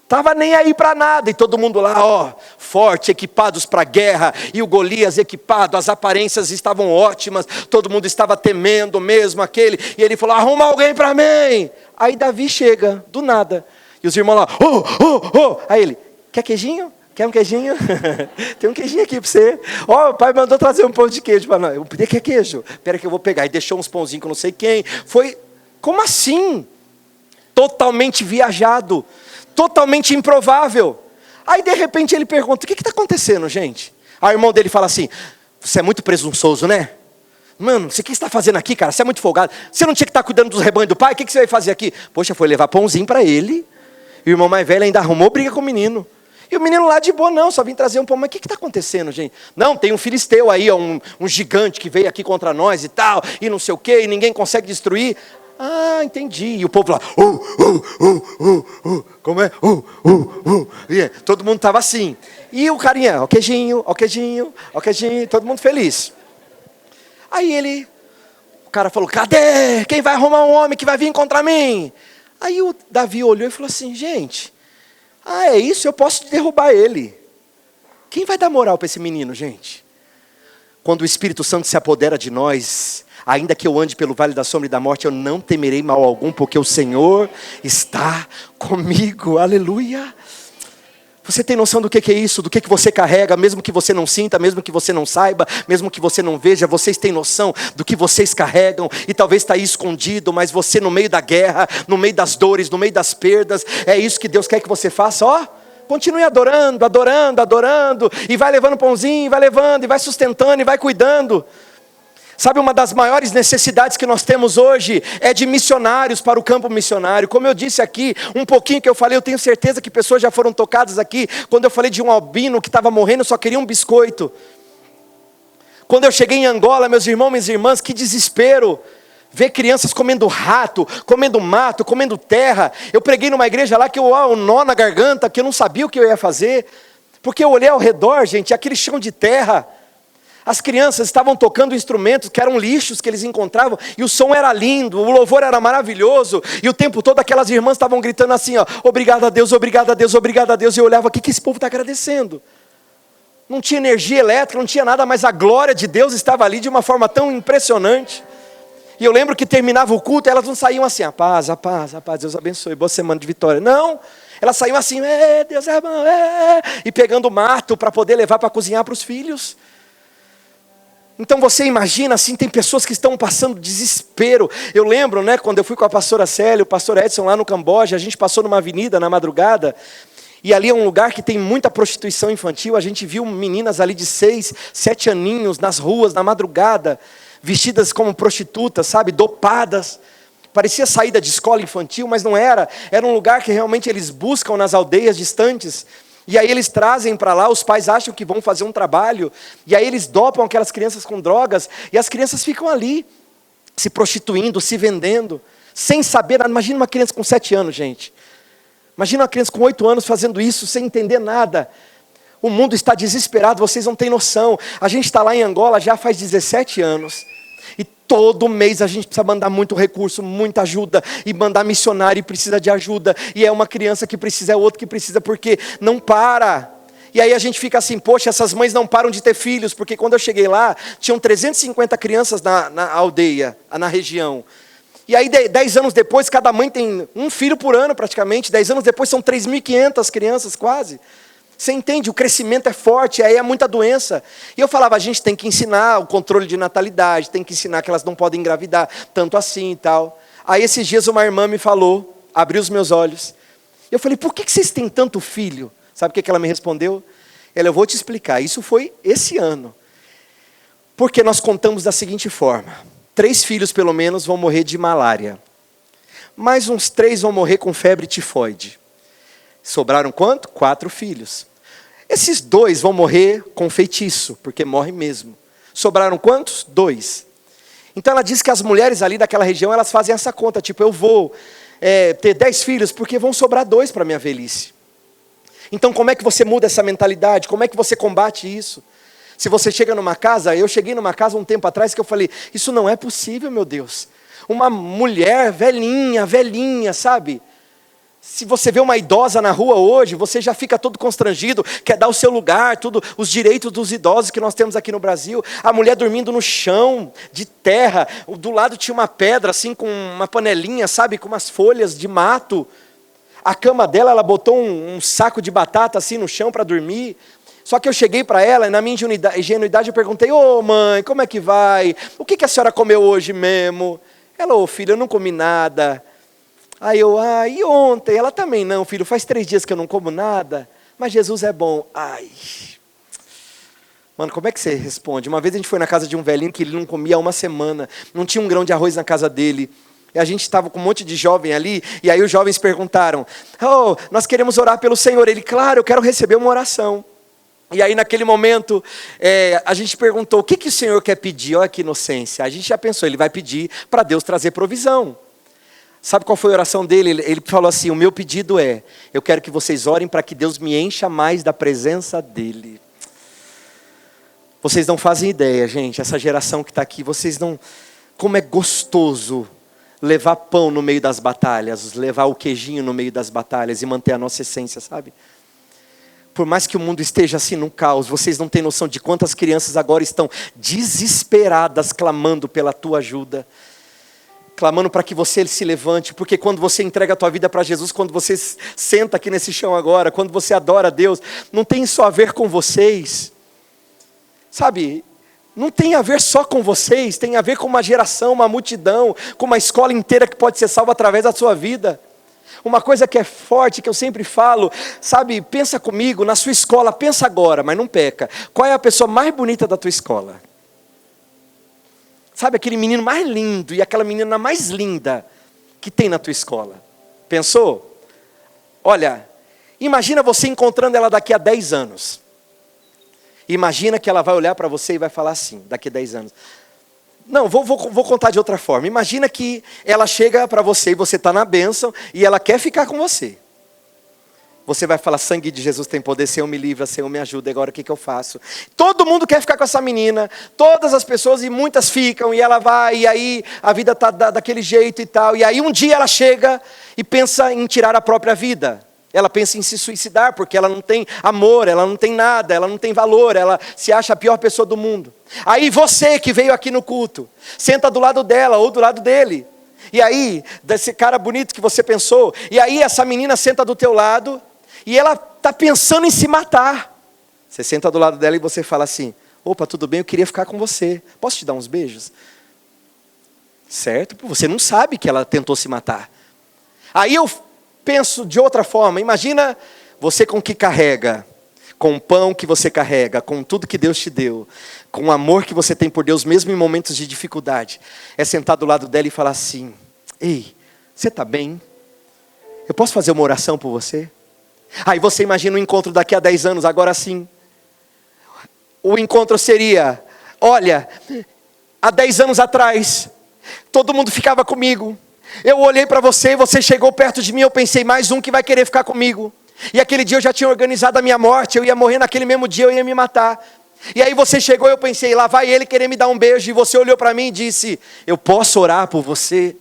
Estava nem aí para nada, e todo mundo lá, ó, forte, equipados para a guerra, e o Golias equipado, as aparências estavam ótimas, todo mundo estava temendo mesmo aquele, e ele falou, arruma alguém para mim. Aí Davi chega, do nada, e os irmãos lá, aí ele, quer queijinho? Quer um queijinho? Tem um queijinho aqui para você. Ó, o pai mandou trazer um pão de queijo para nós. Eu pedi, quer queijo? Espera que eu vou pegar. E deixou uns pãozinhos que eu não sei quem. Foi, como assim? Totalmente viajado. Totalmente improvável. Aí de repente ele pergunta, o que está acontecendo, gente? Aí o irmão dele fala assim, você é muito presunçoso, né? Mano, você o que está fazendo aqui, cara? Você é muito folgado. Você não tinha que estar cuidando dos rebanhos do pai? O que você vai fazer aqui? Poxa, foi levar pãozinho para ele. E o irmão mais velho ainda arrumou briga com o menino. E o menino lá de boa, não, só vim trazer um pão. Mas o que está acontecendo, gente? Não, tem um filisteu aí, um gigante que veio aqui contra nós e tal, e não sei o quê, e ninguém consegue destruir. Ah, entendi. E o povo lá, como é? E todo mundo estava assim. E o carinha, ó queijinho, todo mundo feliz. Aí o cara falou, cadê? Quem vai arrumar um homem que vai vir contra mim? Aí o Davi olhou e falou assim, gente, é isso, eu posso derrubar ele. Quem vai dar moral para esse menino, gente? Quando o Espírito Santo se apodera de nós, ainda que eu ande pelo vale da sombra e da morte, eu não temerei mal algum, porque o Senhor está comigo. Aleluia. Você tem noção do que é isso? Do que você carrega, mesmo que você não sinta, mesmo que você não saiba, mesmo que você não veja, vocês têm noção do que vocês carregam, e talvez está aí escondido, mas você no meio da guerra, no meio das dores, no meio das perdas, é isso que Deus quer que você faça, ó. Continue adorando, adorando, adorando, e vai levando pãozinho, vai levando, e vai sustentando, e vai cuidando. Sabe, uma das maiores necessidades que nós temos hoje é de missionários para o campo missionário. Como eu disse aqui, um pouquinho que eu falei, eu tenho certeza que pessoas já foram tocadas aqui, quando eu falei de um albino que estava morrendo, só queria um biscoito. Quando eu cheguei em Angola, meus irmãos, minhas irmãs, que desespero, ver crianças comendo rato, comendo mato, comendo terra. Eu preguei numa igreja lá que eu um nó na garganta, que eu não sabia o que eu ia fazer, porque eu olhei ao redor, gente, aquele chão de terra. As crianças estavam tocando instrumentos que eram lixos que eles encontravam, e o som era lindo, o louvor era maravilhoso, e o tempo todo aquelas irmãs estavam gritando assim, ó, obrigado a Deus, obrigado a Deus, obrigado a Deus. E eu olhava, o que esse povo está agradecendo? Não tinha energia elétrica, não tinha nada, mas a glória de Deus estava ali de uma forma tão impressionante. E eu lembro que terminava o culto, elas não saíam assim, a paz, Deus abençoe, boa semana de vitória. Não, elas saíam assim, Deus é bom, e pegando mato para poder levar para cozinhar para os filhos. Então você imagina, assim, tem pessoas que estão passando desespero. Eu lembro, né, quando eu fui com a pastora Célia, o pastor Edson lá no Camboja, a gente passou numa avenida na madrugada, e ali é um lugar que tem muita prostituição infantil. A gente viu meninas ali de 6, 7 aninhos nas ruas, na madrugada, vestidas como prostitutas, sabe, dopadas. Parecia saída de escola infantil, mas não era. Era um lugar que realmente eles buscam nas aldeias distantes. E aí eles trazem para lá, os pais acham que vão fazer um trabalho, e aí eles dopam aquelas crianças com drogas, e as crianças ficam ali, se prostituindo, se vendendo, sem saber nada. Imagina uma criança com 7 anos, gente. Imagina uma criança com 8 anos fazendo isso, sem entender nada. O mundo está desesperado, vocês não têm noção. A gente está lá em Angola já faz 17 anos. E todo mês a gente precisa mandar muito recurso, muita ajuda, e mandar missionário e precisa de ajuda, e é uma criança que precisa, é outro que precisa, porque não para. E aí a gente fica assim, poxa, essas mães não param de ter filhos, porque quando eu cheguei lá, tinham 350 crianças na aldeia, na região. E aí 10 anos depois, cada mãe tem um filho por ano praticamente, 10 anos depois são 3.500 crianças quase. Você entende? O crescimento é forte, aí é muita doença. E eu falava, a gente tem que ensinar o controle de natalidade, tem que ensinar que elas não podem engravidar tanto assim e tal. Aí esses dias uma irmã me falou, abriu os meus olhos. E eu falei, por que vocês têm tanto filho? Sabe o que ela me respondeu? Ela, eu vou te explicar, isso foi esse ano. Porque nós contamos da seguinte forma, 3 filhos pelo menos vão morrer de malária. Mais uns 3 vão morrer com febre tifoide. Sobraram quanto? 4 filhos. Esses 2 vão morrer com feitiço, porque morrem mesmo. Sobraram quantos? 2. Então ela diz que as mulheres ali daquela região, elas fazem essa conta, tipo, eu vou ter 10 filhos, porque vão sobrar 2 para a minha velhice. Então como é que você muda essa mentalidade? Como é que você combate isso? Se você chega numa casa, eu cheguei numa casa um tempo atrás que eu falei, isso não é possível, meu Deus. Uma mulher velhinha, sabe? Se você vê uma idosa na rua hoje, você já fica todo constrangido, quer dar o seu lugar, tudo, os direitos dos idosos que nós temos aqui no Brasil. A mulher dormindo no chão, de terra, do lado tinha uma pedra, assim, com uma panelinha, sabe, com umas folhas de mato. A cama dela, ela botou um saco de batata, assim, no chão para dormir. Só que eu cheguei para ela, e na minha ingenuidade eu perguntei, ô mãe, como é que vai? O que a senhora comeu hoje mesmo? Ela, ô filho, eu não comi nada. Aí eu, e ontem? Ela também não, filho, faz 3 dias que eu não como nada, mas Jesus é bom. Mano, como é que você responde? Uma vez a gente foi na casa de um velhinho que ele não comia há uma semana, não tinha um grão de arroz na casa dele, e a gente estava com um monte de jovem ali, e aí os jovens perguntaram, nós queremos orar pelo Senhor. Ele, claro, eu quero receber uma oração. E aí naquele momento, a gente perguntou, o que o Senhor quer pedir? Olha que inocência. A gente já pensou, ele vai pedir para Deus trazer provisão. Sabe qual foi a oração dele? Ele falou assim, o meu pedido é, eu quero que vocês orem para que Deus me encha mais da presença dEle. Vocês não fazem ideia, gente, essa geração que está aqui, vocês não... Como é gostoso levar pão no meio das batalhas, levar o queijinho no meio das batalhas e manter a nossa essência, sabe? Por mais que o mundo esteja assim num caos, vocês não têm noção de quantas crianças agora estão desesperadas, clamando pela tua ajuda. Clamando para que você se levante, porque quando você entrega a tua vida para Jesus, quando você senta aqui nesse chão agora, quando você adora a Deus, não tem só a ver com vocês. Sabe, não tem a ver só com vocês, tem a ver com uma geração, uma multidão, com uma escola inteira que pode ser salva através da sua vida. Uma coisa que é forte, que eu sempre falo, sabe, pensa comigo, na sua escola, pensa agora, mas não peca. Qual é a pessoa mais bonita da tua escola? Sabe, aquele menino mais lindo e aquela menina mais linda que tem na tua escola. Pensou? Olha, imagina você encontrando ela daqui a 10 anos. Imagina que ela vai olhar para você e vai falar assim, daqui a 10 anos. Não, vou contar de outra forma. Imagina que ela chega para você e você está na bênção e ela quer ficar com você. Você vai falar, sangue de Jesus tem poder, Senhor me livra, Senhor me ajuda, agora o que eu faço? Todo mundo quer ficar com essa menina, todas as pessoas, e muitas ficam, e ela vai, e aí a vida está daquele jeito e tal. E aí um dia ela chega e pensa em tirar a própria vida. Ela pensa em se suicidar, porque ela não tem amor, ela não tem nada, ela não tem valor, ela se acha a pior pessoa do mundo. Aí você que veio aqui no culto, senta do lado dela ou do lado dele. E aí, desse cara bonito que você pensou, e aí essa menina senta do teu lado, e ela está pensando em se matar. Você senta do lado dela e você fala assim, opa, tudo bem, eu queria ficar com você. Posso te dar uns beijos? Certo? Você não sabe que ela tentou se matar. Aí eu penso de outra forma. Imagina você com o que carrega, com o pão que você carrega, com tudo que Deus te deu, com o amor que você tem por Deus, mesmo em momentos de dificuldade. É sentar do lado dela e falar assim, ei, você está bem? Eu posso fazer uma oração por você? Aí você imagina um encontro daqui a 10 anos, agora sim. O encontro seria, olha, há 10 anos atrás, todo mundo ficava comigo. Eu olhei para você, você chegou perto de mim, eu pensei, mais um que vai querer ficar comigo. E aquele dia eu já tinha organizado a minha morte, eu ia morrer naquele mesmo dia, eu ia me matar. E aí você chegou e eu pensei, lá vai ele querer me dar um beijo. E você olhou para mim e disse, eu posso orar por você?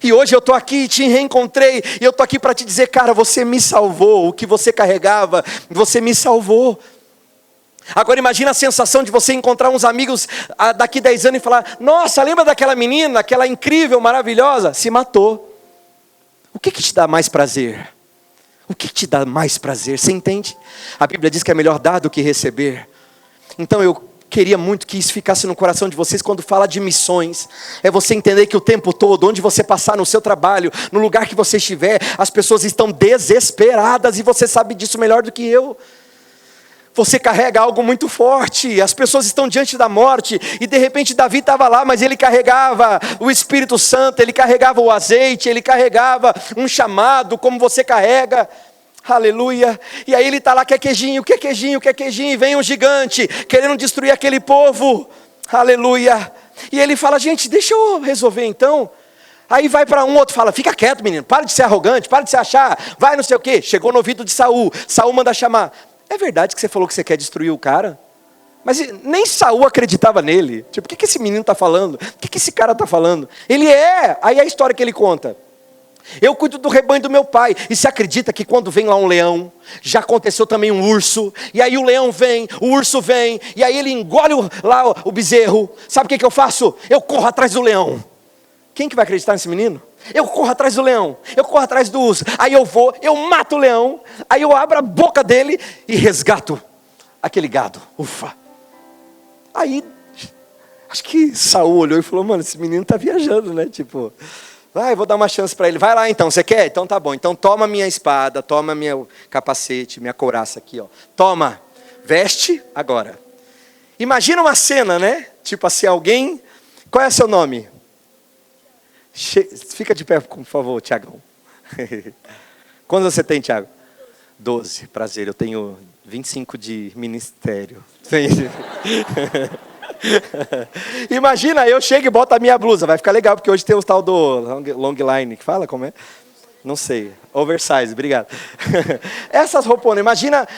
E hoje eu estou aqui, te reencontrei, e eu estou aqui para te dizer, cara, você me salvou, o que você carregava, você me salvou. Agora imagina a sensação de você encontrar uns amigos daqui 10 anos e falar, nossa, lembra daquela menina, aquela incrível, maravilhosa? Se matou. O que te dá mais prazer? O que te dá mais prazer? Você entende? A Bíblia diz que é melhor dar do que receber. Então eu queria muito que isso ficasse no coração de vocês quando fala de missões. É você entender que o tempo todo, onde você passar no seu trabalho, no lugar que você estiver, as pessoas estão desesperadas e você sabe disso melhor do que eu. Você carrega algo muito forte, as pessoas estão diante da morte, e de repente Davi estava lá, mas ele carregava o Espírito Santo, ele carregava o azeite, ele carregava um chamado, como você carrega. Aleluia, e aí ele está lá, quer queijinho, e vem um gigante, querendo destruir aquele povo, aleluia, e ele fala, gente, deixa eu resolver então. Aí vai para um, outro fala, fica quieto menino, para de ser arrogante, para de se achar, vai não sei o quê. Chegou no ouvido de Saul, Saul manda chamar, é verdade que você falou que você quer destruir o cara? Mas nem Saul acreditava nele, tipo, o que esse menino está falando, o que esse cara está falando? Ele aí a história que ele conta, eu cuido do rebanho do meu pai. E se acredita que quando vem lá um leão, já aconteceu também um urso, e aí o leão vem, o urso vem, e aí ele engole lá o bezerro. Sabe o que eu faço? Eu corro atrás do leão. Quem que vai acreditar nesse menino? Eu corro atrás do leão, eu corro atrás do urso. Aí eu vou, eu mato o leão, aí eu abro a boca dele e resgato aquele gado. Ufa. Aí, acho que Saul olhou e falou, mano, esse menino tá viajando, né? Tipo, vai, vou dar uma chance para ele. Vai lá então, você quer? Então tá bom. Então toma minha espada, toma meu capacete, minha couraça aqui, ó. Toma, veste agora. Imagina uma cena, né? Tipo assim, alguém... Qual é seu nome? Fica de pé, por favor, Tiagão. Quantos você tem, Tiago? 12, prazer, eu tenho 25 de ministério. Imagina, eu chego e boto a minha blusa, vai ficar legal, porque hoje tem o tal do long line, que fala como é? Não sei, oversize, obrigado. Essas rouponas,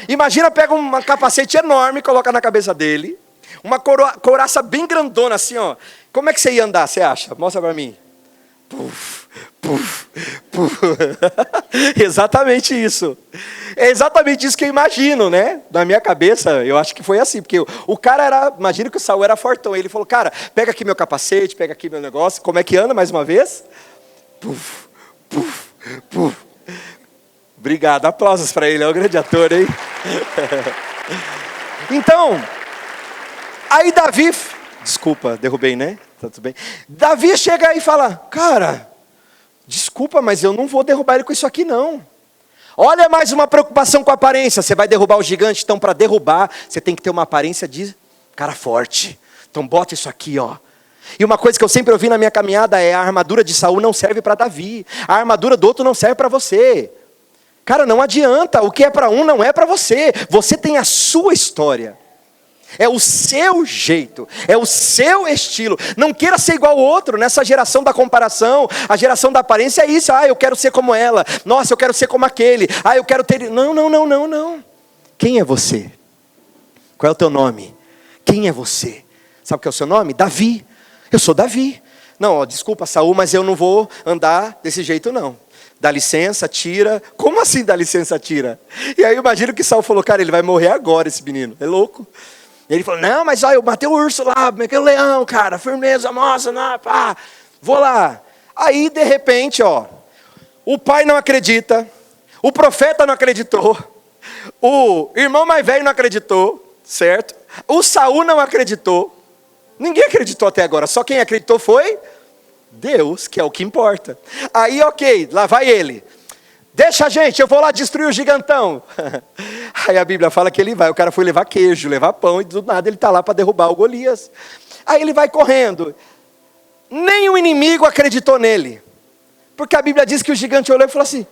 imagina pega um capacete enorme, coloca na cabeça dele, uma couraça bem grandona assim, ó. Como é que você ia andar, você acha? Mostra pra mim. Puf, puf, puf. Exatamente isso. É exatamente isso que eu imagino, né? Na minha cabeça, eu acho que foi assim. Porque o cara era, imagina que o Saul era fortão. Ele falou, cara, pega aqui meu capacete, pega aqui meu negócio. Como é que anda mais uma vez? Puf, puf, puf. Obrigado, aplausos para ele, é um grande ator, hein? Então, aí Davi, desculpa, derrubei, né? Tá tudo bem. Davi chega aí e fala, cara, desculpa, mas eu não vou derrubar ele com isso aqui não. Olha mais uma preocupação com a aparência, você vai derrubar o gigante, então para derrubar, você tem que ter uma aparência de cara forte. Então bota isso aqui, ó. E uma coisa que eu sempre ouvi na minha caminhada é, a armadura de Saul não serve para Davi, a armadura do outro não serve para você. Cara, não adianta, o que é para um não é para você. Você tem a sua história. É o seu jeito, é o seu estilo. Não queira ser igual ao outro. Nessa geração da comparação, a geração da aparência é isso. Ah, eu quero ser como ela. Nossa, eu quero ser como aquele. Ah, eu quero ter... Não. Quem é você? Qual é o teu nome? Quem é você? Sabe o que é o seu nome? Davi. Eu sou Davi. Não, ó, desculpa, Saul, mas eu não vou andar desse jeito não. Dá licença, tira. Como assim dá licença, tira? E aí eu imagino que Saul falou, cara, ele vai morrer agora esse menino. É louco. E ele falou, não, mas ó, eu matei o urso lá, matei o leão, cara, firmeza, moça, não, pá, vou lá. Aí, de repente, ó, o pai não acredita, o profeta não acreditou, o irmão mais velho não acreditou, certo? O Saul não acreditou, ninguém acreditou até agora, só quem acreditou foi Deus, que é o que importa. Aí, ok, lá vai ele. Deixa a gente, eu vou lá destruir o gigantão. Aí a Bíblia fala que ele vai, o cara foi levar queijo, levar pão, e do nada ele está lá para derrubar o Golias. Aí ele vai correndo. Nem o inimigo acreditou nele. Porque a Bíblia diz que o gigante olhou e falou assim,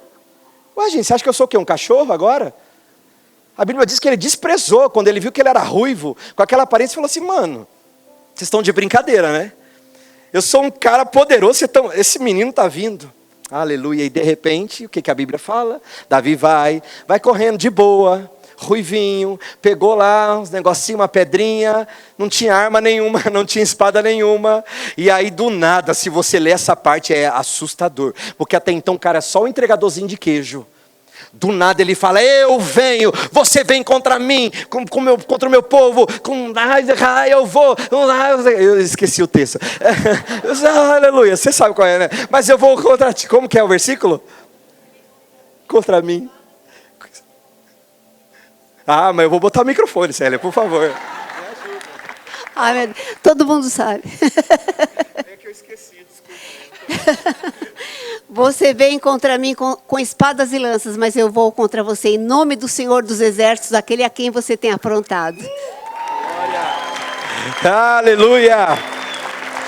ué gente, você acha que eu sou o quê, um cachorro agora? A Bíblia diz que ele desprezou, quando ele viu que ele era ruivo, com aquela aparência, falou assim, mano, vocês estão de brincadeira, né? Eu sou um cara poderoso, esse menino está vindo. Aleluia, e de repente, o que a Bíblia fala? Davi vai correndo de boa, ruivinho, pegou lá uns negocinhos, uma pedrinha, não tinha arma nenhuma, não tinha espada nenhuma, e aí do nada, se você ler essa parte, é assustador, porque até então o cara é só um entregadorzinho de queijo. Do nada ele fala, eu venho, você vem contra mim, contra o meu povo, eu vou, eu esqueci o texto, aleluia, você sabe qual é, né? Mas eu vou contra ti, como que é o versículo? Contra mim. Ah, mas eu vou botar o microfone, Célia, por favor. Ah, meu Deus. Todo mundo sabe. É que eu esqueci, desculpa. Você vem contra mim com espadas e lanças, mas eu vou contra você em nome do Senhor dos Exércitos, aquele a quem você tem aprontado. Aleluia!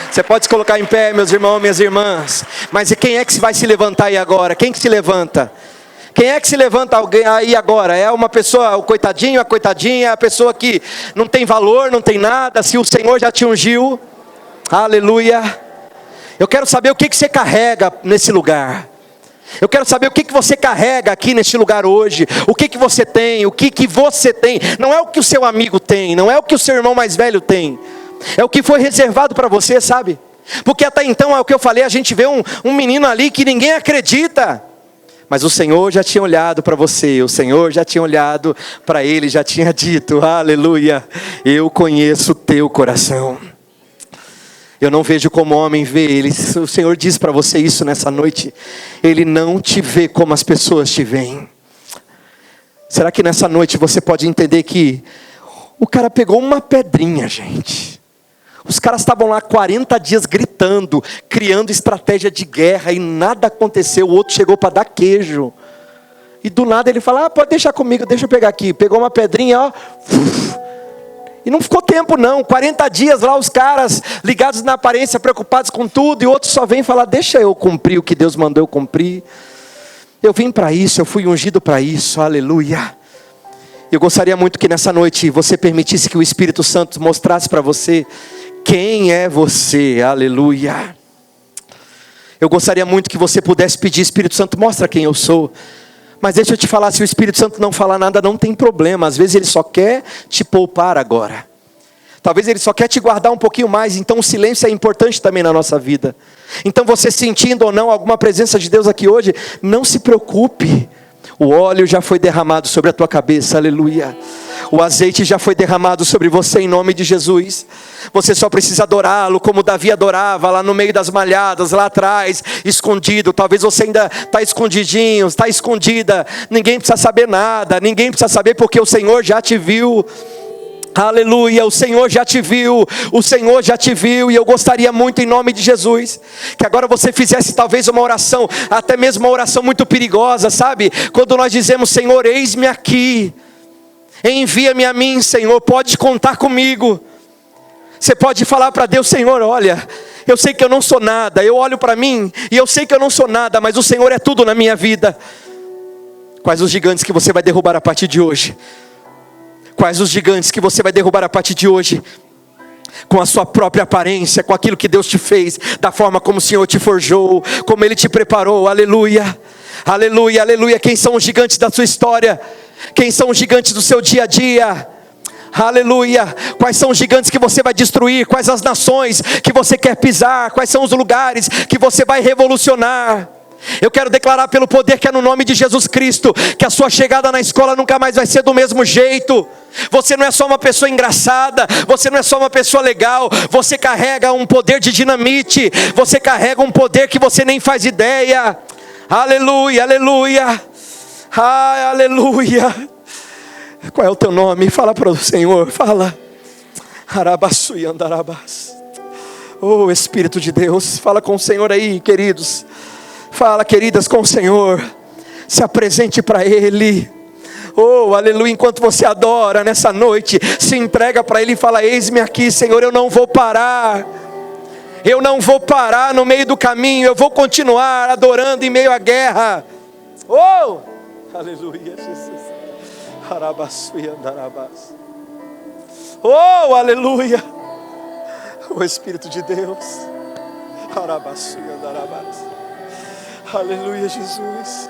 Você pode se colocar em pé, meus irmãos, minhas irmãs. Mas quem é que vai se levantar aí agora? Quem que se levanta? Quem é que se levanta aí agora? É uma pessoa, o coitadinho, a coitadinha, a pessoa que não tem valor, não tem nada, se o Senhor já te ungiu. Aleluia! Eu quero saber o que você carrega nesse lugar. Eu quero saber o que você carrega aqui neste lugar hoje. O que você tem, o que você tem. Não é o que o seu amigo tem, não é o que o seu irmão mais velho tem. É o que foi reservado para você, sabe? Porque até então, é o que eu falei, a gente vê um menino ali que ninguém acredita. Mas o Senhor já tinha olhado para você, o Senhor já tinha olhado para ele, já tinha dito, aleluia, eu conheço o teu coração. Eu não vejo como homem vê ele. O Senhor diz para você isso nessa noite. Ele não te vê como as pessoas te veem. Será que nessa noite você pode entender que o cara pegou uma pedrinha, gente. Os caras estavam lá 40 dias gritando, criando estratégia de guerra e nada aconteceu. O outro chegou para dar queijo. E do nada ele fala, pode deixar comigo, deixa eu pegar aqui. Pegou uma pedrinha, ó. E não ficou tempo não, 40 dias lá os caras ligados na aparência, preocupados com tudo. E outros só vêm falar, deixa eu cumprir o que Deus mandou eu cumprir. Eu vim para isso, eu fui ungido para isso, aleluia. Eu gostaria muito que nessa noite você permitisse que o Espírito Santo mostrasse para você quem é você, aleluia. Eu gostaria muito que você pudesse pedir, Espírito Santo, mostra quem eu sou. Mas deixa eu te falar, se o Espírito Santo não falar nada, não tem problema. Às vezes ele só quer te poupar agora. Talvez Ele só quer te guardar um pouquinho mais. Então o silêncio é importante também na nossa vida. Então você sentindo ou não alguma presença de Deus aqui hoje, não se preocupe. O óleo já foi derramado sobre a tua cabeça, aleluia. O azeite já foi derramado sobre você em nome de Jesus. Você só precisa adorá-lo como Davi adorava lá no meio das malhadas, lá atrás, escondido. Talvez você ainda está escondidinho, está escondida. Ninguém precisa saber nada, ninguém precisa saber porque o Senhor já te viu. Aleluia, o Senhor já te viu, o Senhor já te viu. E eu gostaria muito em nome de Jesus, que agora você fizesse talvez uma oração, até mesmo uma oração muito perigosa, sabe? Quando nós dizemos, Senhor, eis-me aqui, envia-me a mim, Senhor, pode contar comigo. Você pode falar para Deus, Senhor, olha, eu sei que eu não sou nada, eu olho para mim e eu sei que eu não sou nada, mas o Senhor é tudo na minha vida. Quais os gigantes que você vai derrubar a partir de hoje? Quais os gigantes que você vai derrubar a partir de hoje? Com a sua própria aparência, com aquilo que Deus te fez, da forma como o Senhor te forjou, como Ele te preparou, aleluia, aleluia, aleluia. Quem são os gigantes da sua história? Quem são os gigantes do seu dia a dia? Aleluia. Quais são os gigantes que você vai destruir? Quais as nações que você quer pisar? Quais são os lugares que você vai revolucionar? Eu quero declarar pelo poder que é no nome de Jesus Cristo, que a sua chegada na escola nunca mais vai ser do mesmo jeito. Você não é só uma pessoa engraçada, você não é só uma pessoa legal, você carrega um poder de dinamite, você carrega um poder que você nem faz ideia. Aleluia, aleluia, ai, aleluia. Qual é o teu nome? Fala para o Senhor, fala. Arabaçu e andarabás. Oh Espírito de Deus, fala com o Senhor aí, queridos. Fala, queridas, com o Senhor. Se apresente para Ele. Oh, aleluia. Enquanto você adora nessa noite, se entrega para Ele e fala, eis-me aqui, Senhor, eu não vou parar. Eu não vou parar no meio do caminho. Eu vou continuar adorando em meio à guerra. Oh, aleluia, Jesus. Oh, aleluia. O Espírito de Deus. Aleluia, Jesus.